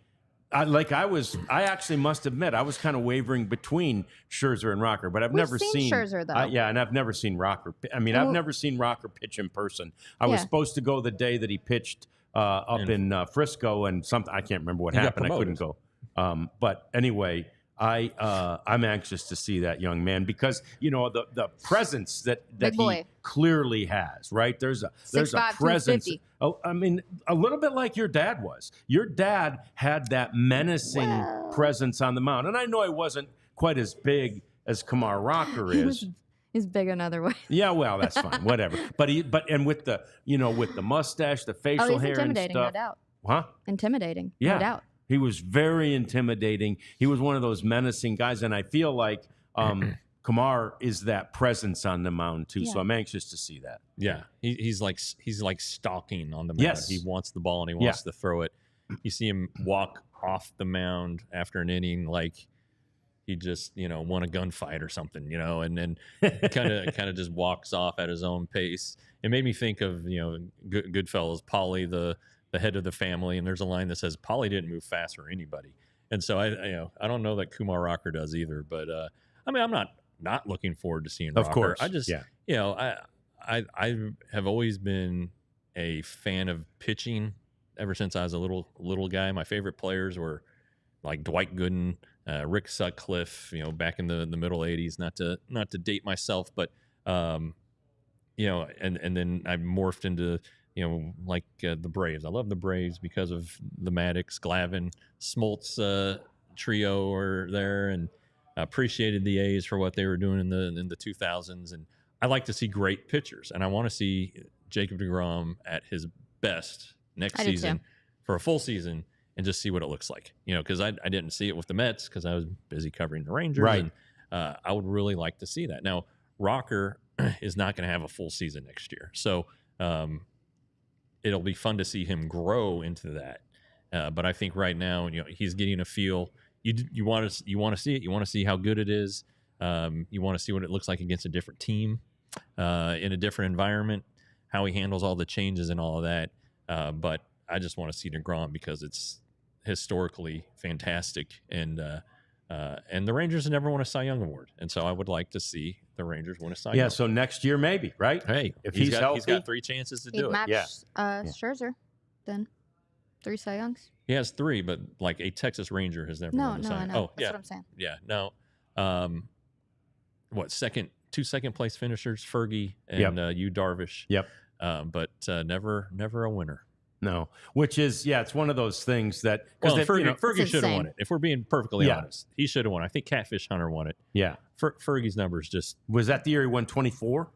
I actually must admit I was kind of wavering between Scherzer and Rocker, but I've never seen Scherzer though. And I've never seen Rocker. I've never seen Rocker pitch in person. I was supposed to go the day that he pitched up in Frisco, and something I can't remember what happened. I couldn't go. But anyway, I'm anxious to see that young man because the presence that he clearly has. Right? There's a presence. Oh, I mean, a little bit like your dad was. Your dad had that menacing presence on the mound, and I know he wasn't quite as big as Kumar Rocker is. He's big another way. Yeah, well, that's fine, whatever. But with the with the mustache, the facial hair, and stuff. No doubt. Huh? Intimidating, yeah. no doubt. He was very intimidating. He was one of those menacing guys, and I feel like Kumar is that presence on the mound too. So I'm anxious to see that. Yeah, he's like stalking on the mound. Yes. He wants the ball and he wants to throw it. You see him walk off the mound after an inning like he just won a gunfight or something, and then kind of just walks off at his own pace. It made me think of Goodfellas, Paulie, the head of the family, and there's a line that says Paulie didn't move fast for anybody. And so I don't know that Kumar Rocker does either, but I'm not looking forward to seeing Rocker. Of course, I just I have always been a fan of pitching ever since I was a little guy. My favorite players were like Dwight Gooden, Rick Sutcliffe, back in the middle 80s, not to date myself, but and then I morphed into the Braves. I love the Braves because of the Maddox, Glavine, Smoltz trio are there, and appreciated the A's for what they were doing in the 2000s, and I like to see great pitchers, and I want to see Jacob deGrom at his best next season for a full season and just see what it looks like. Because I didn't see it with the Mets because I was busy covering the Rangers. Right. And I would really like to see that. Now, Rocker is not going to have a full season next year. So it'll be fun to see him grow into that. But I think right now, he's getting a feel. You want to see it. You want to see how good it is. You want to see what it looks like against a different team in a different environment, how he handles all the changes and all of that. But I just want to see deGrom because it's historically fantastic, and the Rangers have never won a Cy Young award, and so I would like to see the Rangers win a Cy Young. Yeah, so next year maybe, right? Hey, if he's healthy, he's got 3 chances to do it. Match Scherzer, then 3 Cy Youngs. He has 3, but like a Texas Ranger has never won a Cy Young. I know. Oh, that's what I'm saying. Yeah, no. Two second place finishers, Fergie and Yu Darvish. Yep. But never a winner. No, which is, it's one of those things that... Fergie should have won it. If we're being perfectly honest, he should have won. I think Catfish Hunter won it. Yeah. Fergie's numbers just... Was that the year he won 24?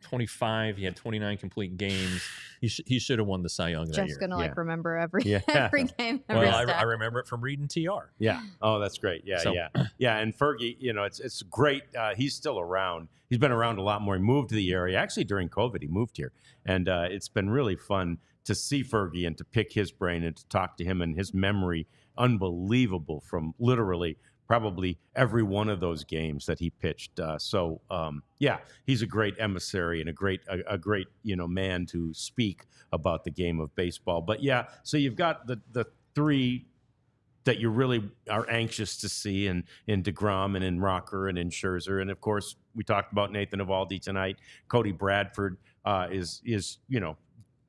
25. He had 29 complete games. He should have won the Cy Young that year. Jeff's going to remember every game. I remember it from reading TR. Yeah. Oh, that's great. Yeah, Yeah, and Fergie, it's great. He's still around. He's been around a lot more. He moved to the area. Actually, during COVID, he moved here. And it's been really fun to see Fergie and to pick his brain and to talk to him, and his memory, unbelievable from literally probably every one of those games that he pitched. He's a great emissary and a great man to speak about the game of baseball. But so you've got the 3 that you really are anxious to see in deGrom and in Rocker and in Scherzer. And of course, we talked about Nathan Eovaldi tonight. Cody Bradford is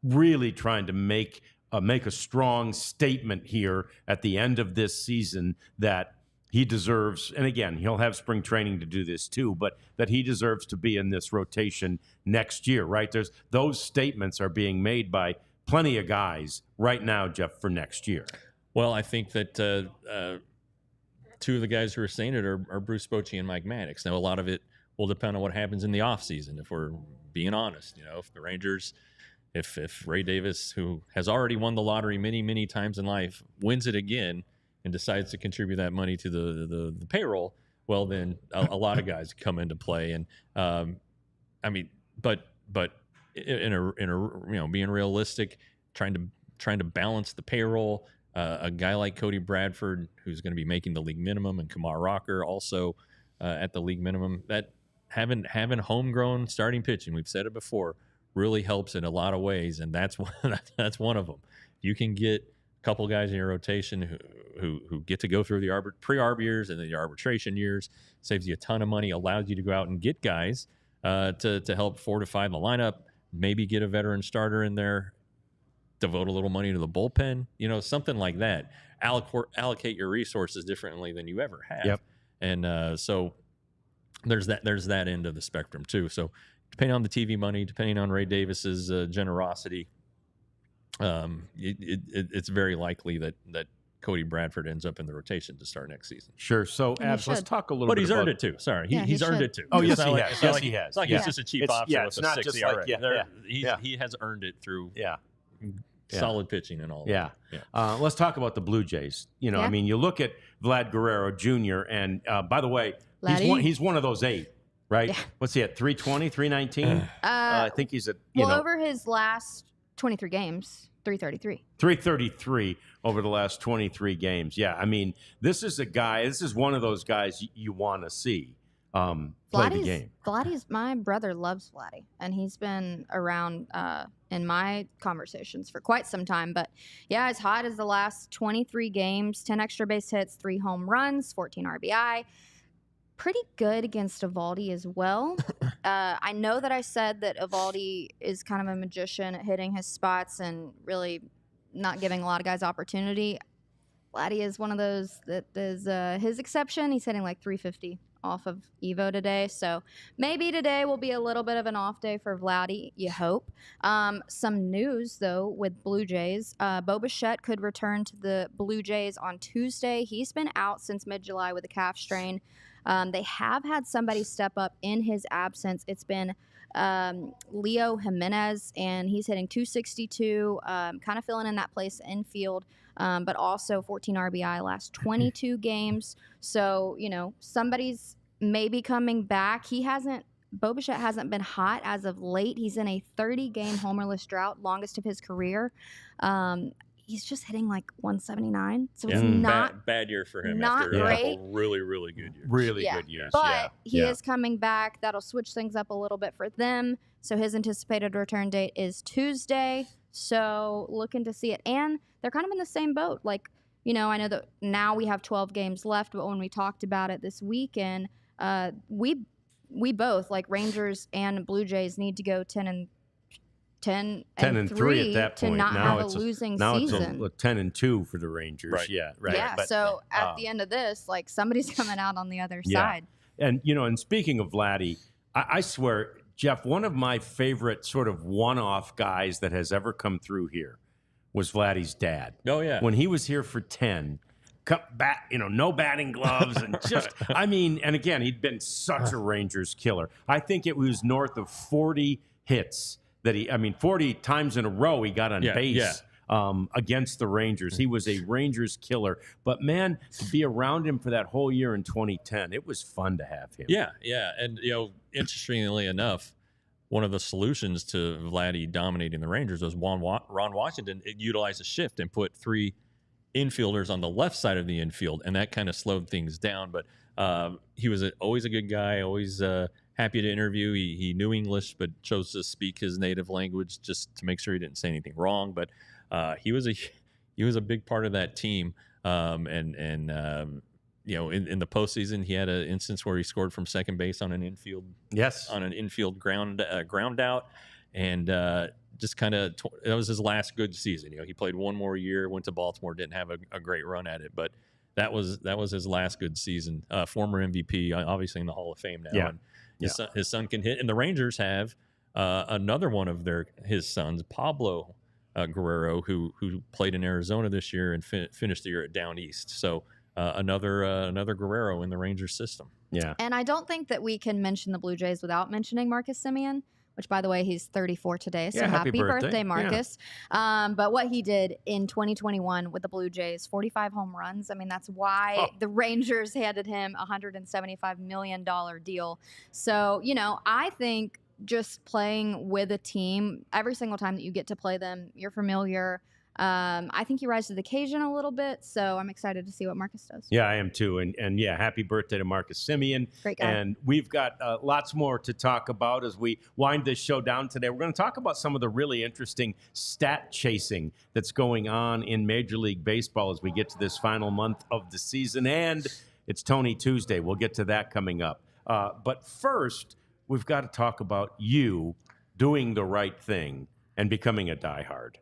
really trying to make a strong statement here at the end of this season that he deserves, and again, he'll have spring training to do this too, but that he deserves to be in this rotation next year, right? Those statements are being made by plenty of guys right now, Jeff, for next year. Well, I think that 2 of the guys who are saying it are Bruce Bochy and Mike Maddox. Now, a lot of it will depend on what happens in the offseason, if we're being honest. If the Rangers, if Ray Davis, who has already won the lottery many, many times in life, wins it again and decides to contribute that money to the payroll, well, then a lot of guys come into play. And but in a being realistic, trying to balance the payroll. A guy like Cody Bradford, who's going to be making the league minimum, and Kumar Rocker also at the league minimum, that having homegrown starting pitching, we've said it before, really helps in a lot of ways, and that's one of them. You can get a couple guys in your rotation who get to go through the pre-arb years and the arbitration years, saves you a ton of money, allows you to go out and get guys to help fortify the lineup, maybe get a veteran starter in there, devote a little money to the bullpen, something like that. Allocate your resources differently than you ever have. Yep. And so there's that end of the spectrum too. So depending on the TV money, depending on Ray Davis's generosity, it's very likely that Cody Bradford ends up in the rotation to start next season. Sure. So, Abs, let's talk a little bit. But he's earned it too. Sorry, he's earned it too. Oh, yes, he has. Yes, he has. It's like he's just a cheap option with a 6 ERA. He has earned it through solid pitching and all. Yeah. Let's talk about the Blue Jays. I mean, you look at Vlad Guerrero Jr. and by the way, he's one of those 8, right? Yeah. What's he at? 320, 319? I think he's at over his last 23 games. 333. 333 over the last 23 games. Yeah, I mean, this is one of those guys you want to see play the game. My brother loves Vladdy, and he's been around in my conversations for quite some time. But yeah, as hot as the last 23 games, 10 extra base hits, 3 home runs, 14 RBI. Pretty good against Eovaldi as well. I know that I said that Eovaldi is kind of a magician at hitting his spots and really not giving a lot of guys opportunity. Vladdy is one of those that is his exception. He's hitting like 350 off of Evo today. So maybe today will be a little bit of an off day for Vladdy, you hope. Some news, though, with Blue Jays. Bo Bichette could return to the Blue Jays on Tuesday. He's been out since mid-July with a calf strain. They have had somebody step up in his absence. It's been Leo Jimenez, and he's hitting .262, kind of filling in that place infield, but also 14 RBI last 22 games. So, somebody's maybe coming back. Bo Bichette hasn't been hot as of late. He's in a 30-game homerless drought, longest of his career. He's just hitting like 179, so it's not bad year for him. Not after great. A couple really good years. Really good years. But he is coming back. That'll switch things up a little bit for them. So his anticipated return date is Tuesday. So looking to see it, and they're kind of in the same boat. Like, I know that now we have 12 games left, but when we talked about it this weekend, we both, like Rangers and Blue Jays, need to go 10 and 3 at that point. to not now have a losing now season. It's 10 and 2 for the Rangers. Right. Yeah, right. Yeah. But, so at the end of this, like somebody's coming out on the other side. And and speaking of Vladdy, I swear, Jeff, one of my favorite sort of one-off guys that has ever come through here was Vladdy's dad. Oh yeah. When he was here for 10. No batting gloves and just, and again, he'd been such a Rangers killer. I think it was north of 40 hits that 40 times in a row he got on base against the Rangers. He was a Rangers killer. But, man, to be around him for that whole year in 2010, it was fun to have him. Yeah. And, interestingly enough, one of the solutions to Vladdy dominating the Rangers was Ron Washington utilized a shift and put 3 infielders on the left side of the infield, and that kind of slowed things down. But he was always a good guy, always happy to interview. He knew English, but chose to speak his native language just to make sure he didn't say anything wrong. But he was a big part of that team. In the postseason, he had an instance where he scored from second base on an infield ground out, and just kind of that was his last good season. He played one more year, went to Baltimore, didn't have a great run at it, but that was his last good season. Former MVP, obviously in the Hall of Fame now. Yeah. And his son can hit, and the Rangers have another one of his sons, Pablo Guerrero, who played in Arizona this year and finished the year at Down East. So another Guerrero in the Rangers system. Yeah. And I don't think that we can mention the Blue Jays without mentioning Marcus Semien, which, by the way, he's 34 today. So happy birthday, Marcus. Yeah. But what he did in 2021 with the Blue Jays, 45 home runs. That's why the Rangers handed him a $175 million deal. So, I think just playing with a team, every single time that you get to play them, you're familiar. I think he rises to the occasion a little bit, so I'm excited to see what Marcus does. Yeah, I am too. And happy birthday to Marcus Semien. Great guy. And we've got lots more to talk about as we wind this show down today. We're going to talk about some of the really interesting stat chasing that's going on in Major League Baseball as we get to this final month of the season. And it's Tony Tuesday. We'll get to that coming up. But first, we've got to talk about you doing the right thing and becoming a diehard.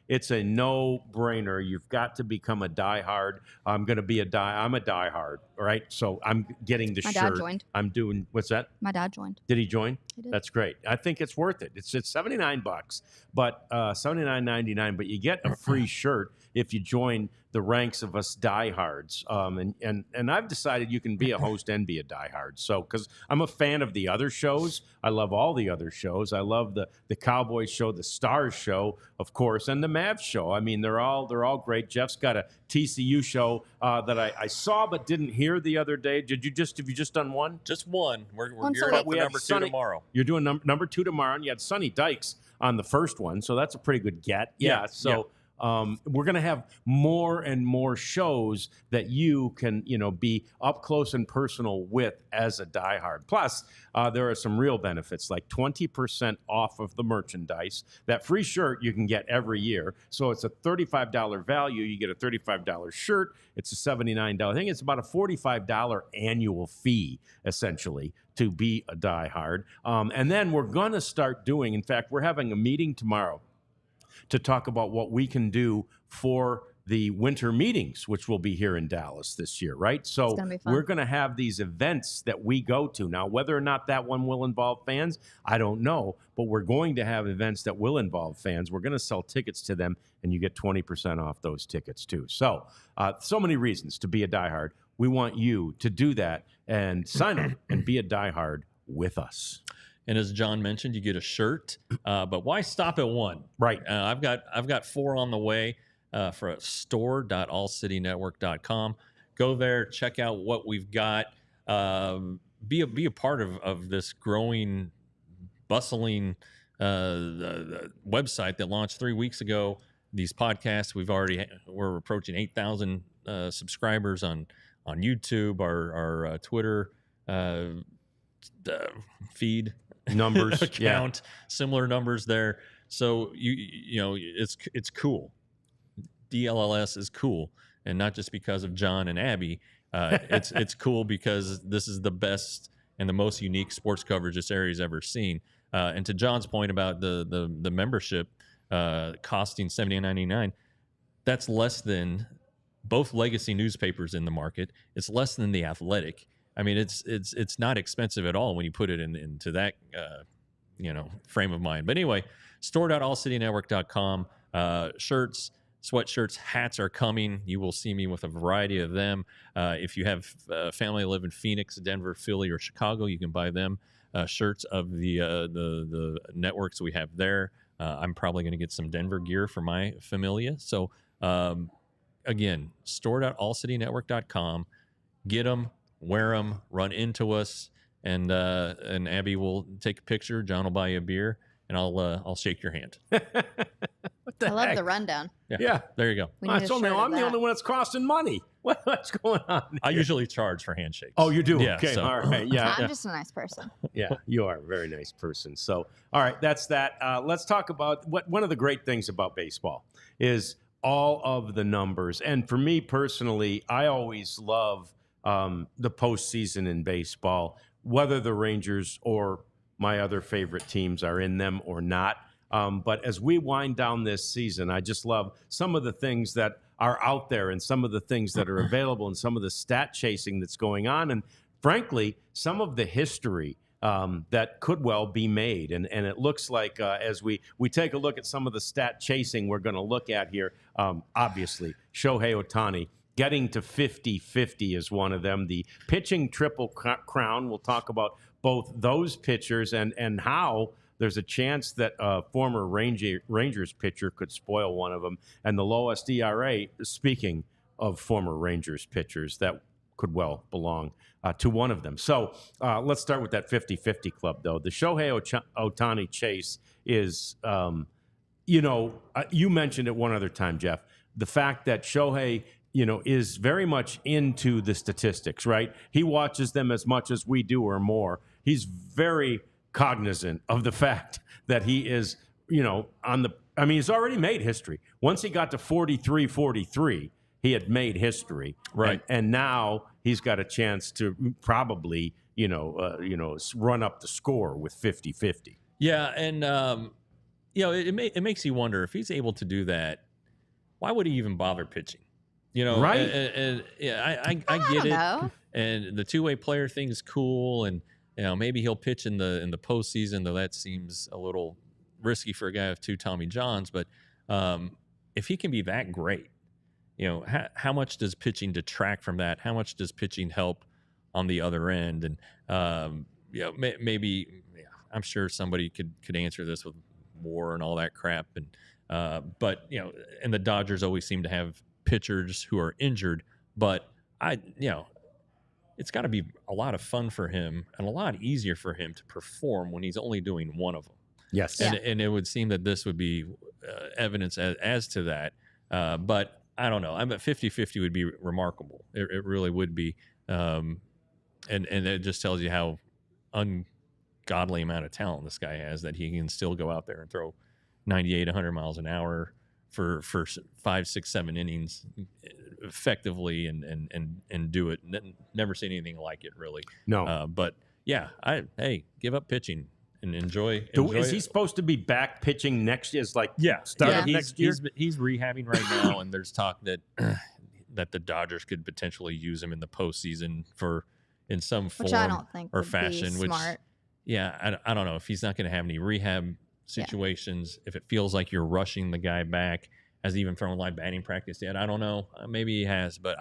It's a no-brainer. You've got to become a diehard. I'm a diehard, all right? So I'm getting the shirt. My dad joined. I'm doing, what's that? My dad joined. Did he join? He did. That's great. I think it's worth it. It's $79, but $79.99, but you get a free shirt if you join the ranks of us diehards. And I've decided you can be a host and be a diehard. So, because I'm a fan of the other shows. I love all the other shows. I love the Cowboys show, the Stars show, of course, and the Mavs show. They're all great. Jeff's got a TCU show that I saw but didn't hear the other day. Have you just done one? Just one. We're Once gearing a up week. for number 2 tomorrow. You're doing number 2 tomorrow, and you had Sonny Dykes on the first one, so that's a pretty good get. We're going to have more and more shows that you can, be up close and personal with as a diehard. Plus, there are some real benefits, like 20% off of the merchandise. That free shirt you can get every year. So it's a $35 value. You get a $35 shirt. It's a $79 thing. It's about a $45 annual fee, essentially, to be a diehard. And then we're going to start doing, in fact, we're having a meeting tomorrow to talk about what we can do for the winter meetings, which will be here in Dallas this year, right? So gonna be fun. we're going to have these events that we go to. Now, whether or not that one will involve fans, I don't know, but we're going to have events that will involve fans. We're going to sell tickets to them, and you get 20% off those tickets too. So, so many reasons to be a diehard. We want you to do that and sign up and be a diehard with us. And as John mentioned, you get a shirt, but why stop at one? Right. I've got 4 on the way for store.allcitynetwork.com. Go there, check out what we've got. Be a part of this growing, bustling website that launched 3 weeks ago. These podcasts, we're approaching 8,000 subscribers on YouTube, our Twitter feed Numbers, account, similar numbers there. So you know it's cool. DLLS is cool, and not just because of John and Abby. It's cool because this is the best and the most unique sports coverage this area's ever seen. And to John's point about the membership costing $79.99, that's less than both legacy newspapers in the market. It's less than The Athletic. I mean, it's not expensive at all when you put it into that frame of mind. But anyway, store.allcitynetwork.com. Shirts, sweatshirts, hats are coming. You will see me with a variety of them. If you have family live in Phoenix, Denver, Philly, or Chicago, you can buy them shirts of the networks we have there. I'm probably going to get some Denver gear for my familia. So again, store.allcitynetwork.com. Get them. Wear them, run into us, and Abby will take a picture. John will buy you a beer, and I'll shake your hand. What the I love heck? the rundown. Yeah. There you go. We need a shirt of I'm the that. only one that's costing money. What's going on here? I usually charge for handshakes. Oh, you do? Yeah, Okay, so- all right. Yeah, I'm just a nice person. yeah, you are a very nice person. So, all right, that's that. Let's talk about one of the great things about baseball is all of the numbers. And for me personally, I always love the postseason in baseball, whether the Rangers or my other favorite teams are in them or not. But as we wind down this season, I just love some of the things that are out there and some of the things that are available and some of the stat chasing that's going on. And frankly, some of the history that could well be made. And it looks like as we take a look at some of the stat chasing we're going to look at here, obviously, Shohei Ohtani getting to 50-50 is one of them. The pitching triple crown, we'll talk about both those pitchers and how there's a chance that a former Rangers pitcher could spoil one of them. And the lowest ERA, speaking of former Rangers pitchers, that could well belong to one of them. So let's start with that 50-50 club, though. The Shohei Ohtani chase is, you mentioned it one other time, Jeff, the fact that Shohei is very much into the statistics, right? He watches them as much as we do or more. He's very cognizant of the fact that he is, he's already made history. Once he got to 43-43, he had made history. Right. And now he's got a chance to probably, run up the score with 50-50. Yeah, and it makes you wonder if he's able to do that. Why would he even bother pitching? Right? And I get it. Know. And the two-way player thing is cool, and maybe he'll pitch in the postseason, though that seems a little risky for a guy with 2 Tommy Johns. But if he can be that great, how much does pitching detract from that? How much does pitching help on the other end? And maybe I'm sure somebody could answer this with WAR and all that crap. And but and the Dodgers always seem to have pitchers who are injured, but it's got to be a lot of fun for him and a lot easier for him to perform when he's only doing one of them. Yes. And it would seem that this would be evidence as to that. But I don't know. I bet 50-50 would be remarkable. It really would be. And it just tells you how ungodly amount of talent this guy has, that he can still go out there and throw 98, 100 miles an hour for 5, 6, 7 innings effectively and do it. Never seen anything like it, really. No. But yeah, give up pitching. and enjoy. Is he supposed to be back pitching next year? Start Yeah. next year? He's rehabbing right now, and there's talk that that the Dodgers could potentially use him in the postseason in some form Which I don't think or would fashion. be smart. I don't know if he's not going to have any rehab situations. If it feels like you're rushing the guy back, has he even thrown live batting practice yet? I don't know. Maybe he has, but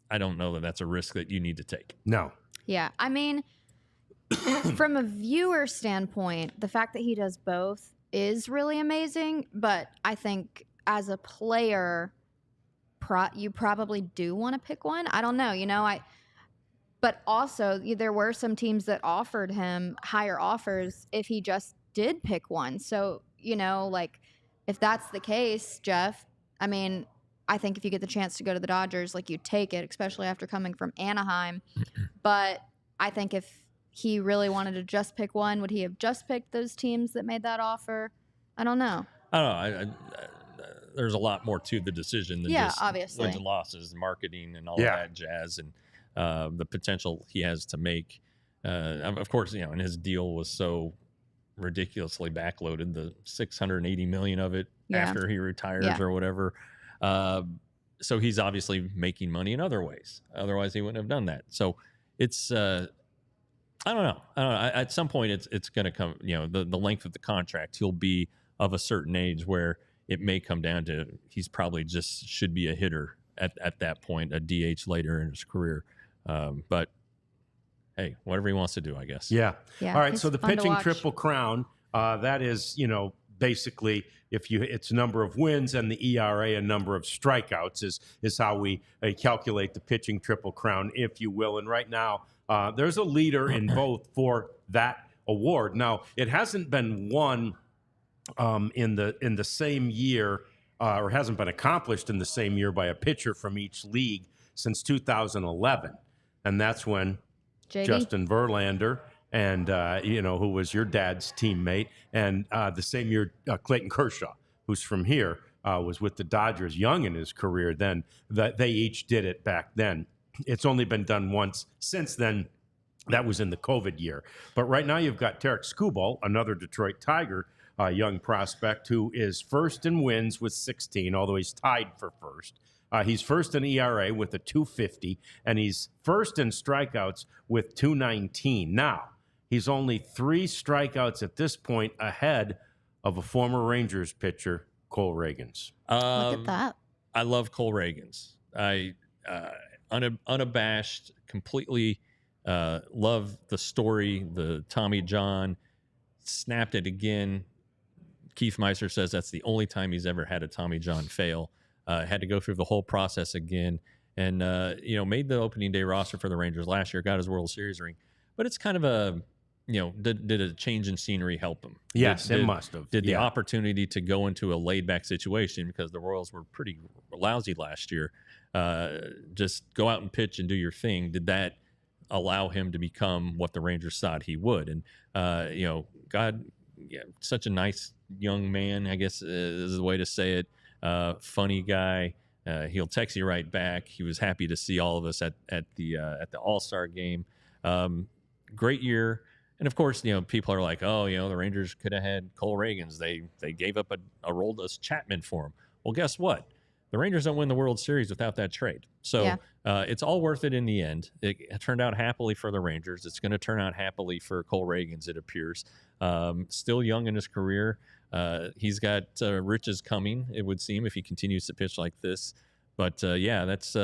I don't know that that's a risk that you need to take. No. Yeah, I mean, from a viewer standpoint, the fact that he does both is really amazing. But I think as a player, you probably do want to pick one. I don't know. But also, there were some teams that offered him higher offers if he just did pick one. So, if that's the case, Jeff, I mean, I think if you get the chance to go to the Dodgers, you take it, especially after coming from Anaheim. But I think if he really wanted to just pick one, would he have just picked those teams that made that offer? I don't know. I don't know. There's a lot more to the decision than just obviously wins and losses, marketing, and all that jazz, and the potential he has to make. Of course, and his deal was so ridiculously backloaded, the $680 million of it after he retires or whatever. So he's obviously making money in other ways. Otherwise, he wouldn't have done that. So it's I don't know. At some point, it's going to come. The length of the contract, he'll be of a certain age where it may come down to he's probably just should be a hitter at that point, a DH later in his career. But hey, whatever he wants to do, I guess. Yeah. Yeah. All right. It's So the fun to pitching watch. triple crown, that is, basically it's number of wins and the ERA, a number of strikeouts is how we calculate the pitching triple crown, if you will. And right now, there's a leader in both for that award. Now, it hasn't been won in the same year, or hasn't been accomplished in the same year by a pitcher from each league since 2011, and that's when JV? Justin Verlander and who was your dad's teammate, and the same year Clayton Kershaw, who's from here, was with the Dodgers young in his career. Then they each did it back then. It's only been done once since then. That was in the COVID year. But right now you've got Tarek Skubal, another Detroit Tiger, young prospect, who is first in wins with 16, although he's tied for first. He's first in ERA with a 2.50, and he's first in strikeouts with 2.19. Now, he's only 3 strikeouts at this point ahead of a former Rangers pitcher, Cole Ragans. Look at that. I love Cole Ragans. I unabashed, completely love the story, the Tommy John, snapped it again. Keith Meister says that's the only time he's ever had a Tommy John fail. Had to go through the whole process again, and made the opening day roster for the Rangers last year, got his World Series ring. But it's kind of a, did a change in scenery help him? Yes, it must have. Did the opportunity to go into a laid back situation, because the Royals were pretty lousy last year, just go out and pitch and do your thing? Did that allow him to become what the Rangers thought he would? And such a nice young man, I guess is the way to say it. Funny guy. He'll text you right back. He was happy to see all of us at the All-Star game. Great year. And of course, people are like, oh, the Rangers could have had Cole Ragans. They gave up a Roldis Chapman for him. Well, guess what? The Rangers don't win the World Series without that trade. So it's all worth it in the end. It turned out happily for the Rangers. It's going to turn out happily for Cole Ragans, it appears. Still young in his career. He's got riches coming, it would seem, if he continues to pitch like this. But that's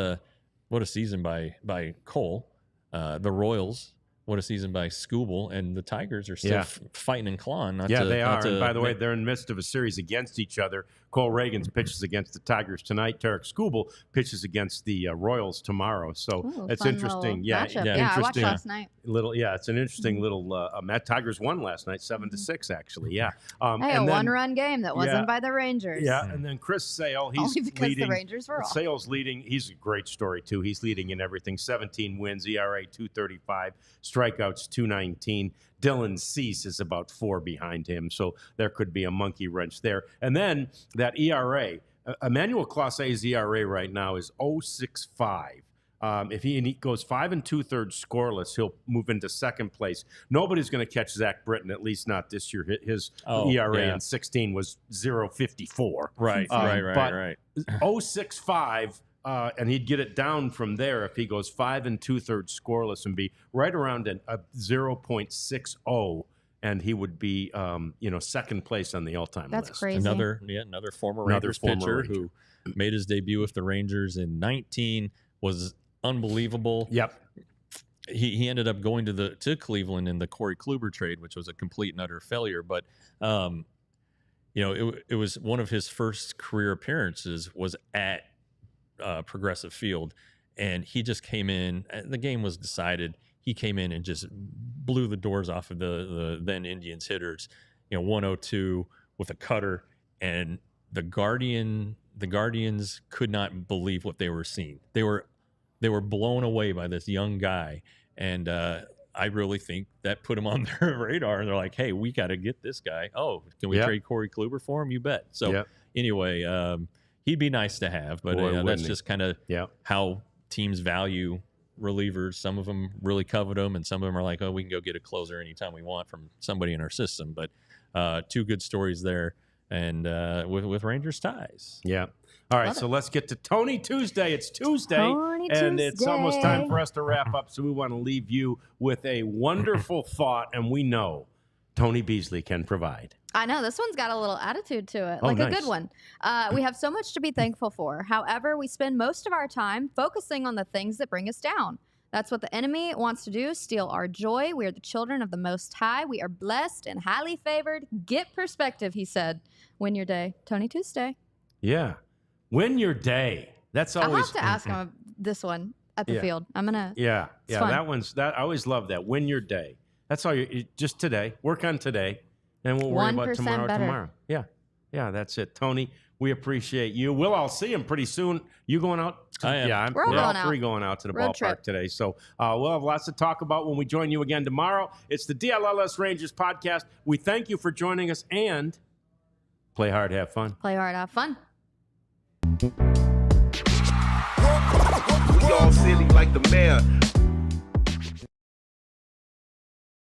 what a season by Cole. The Royals, what a season by Skubal, and the Tigers are still fighting and clawing. They are. And by the way, they're in the midst of a series against each other. Cole Ragans pitches against the Tigers tonight. Tarek Skubal pitches against the Royals tomorrow. So it's interesting. Interesting. I watched last night. It's an interesting little Tigers won last night, 7-6, actually. Yeah. A one-run game that wasn't by the Rangers. Yeah, and then Chris Sale, he's only because leading. The Rangers were off. Sale's leading. He's a great story too. He's leading in everything. 17 wins, ERA 2.35, strikeouts 2.19. Dylan Cease is about 4 behind him, so there could be a monkey wrench there. And then that ERA, Emmanuel Clase's ERA right now is 0.65. if he goes 5 2/3 scoreless, he'll move into second place. Nobody's going to catch Zach Britton, at least not this year. His ERA in 16 was 0.54. Right. 0.65. And he'd get it down from there if he goes 5 2/3 scoreless and be right around a 0.60, and he would be, second place on the all-time list. That's crazy. Another former Rangers pitcher who made his debut with the Rangers in 19, was unbelievable. Yep. He ended up going to Cleveland in the Corey Kluber trade, which was a complete and utter failure. But it was one of his first career appearances was at Progressive Field, and he just came in. The game was decided. He came in and just blew the doors off of the then Indians hitters. 102 with a cutter, and the Guardians could not believe what they were seeing. They were blown away by this young guy, and I really think that put him on their radar. And they're like, "Hey, we got to get this guy. Oh, can we trade Corey Kluber for him? You bet." So anyway. He'd be nice to have, but that's just kind of how teams value relievers. Some of them really covet them, and some of them are like, oh, we can go get a closer anytime we want from somebody in our system. But two good stories there, and with Rangers ties. Yeah. All right, so let's get to Tony Tuesday. It's Tuesday, and it's almost time for us to wrap up, so we want to leave you with a wonderful thought, and we know Tony Beasley can provide. I know. This one's got a little attitude to it, a good one. We have so much to be thankful for. However, we spend most of our time focusing on the things that bring us down. That's what the enemy wants to do, steal our joy. We are the children of the Most High. We are blessed and highly favored. Get perspective, he said. Win your day. Tony Tuesday. Yeah. Win your day. That's always... I'll have to ask him this one at the field. I'm going to... Yeah. Fun. I always love that. Win your day. That's all just today. Work on today. And we'll worry about tomorrow. Yeah, that's it. Tony, we appreciate you. We'll all see him pretty soon. You going out? I am. We're all three going out to the Road ballpark trip today. So we'll have lots to talk about when we join you again tomorrow. It's the DLLS Rangers Podcast. We thank you for joining us, and play hard, have fun. Play hard, have fun. We all silly like the mayor.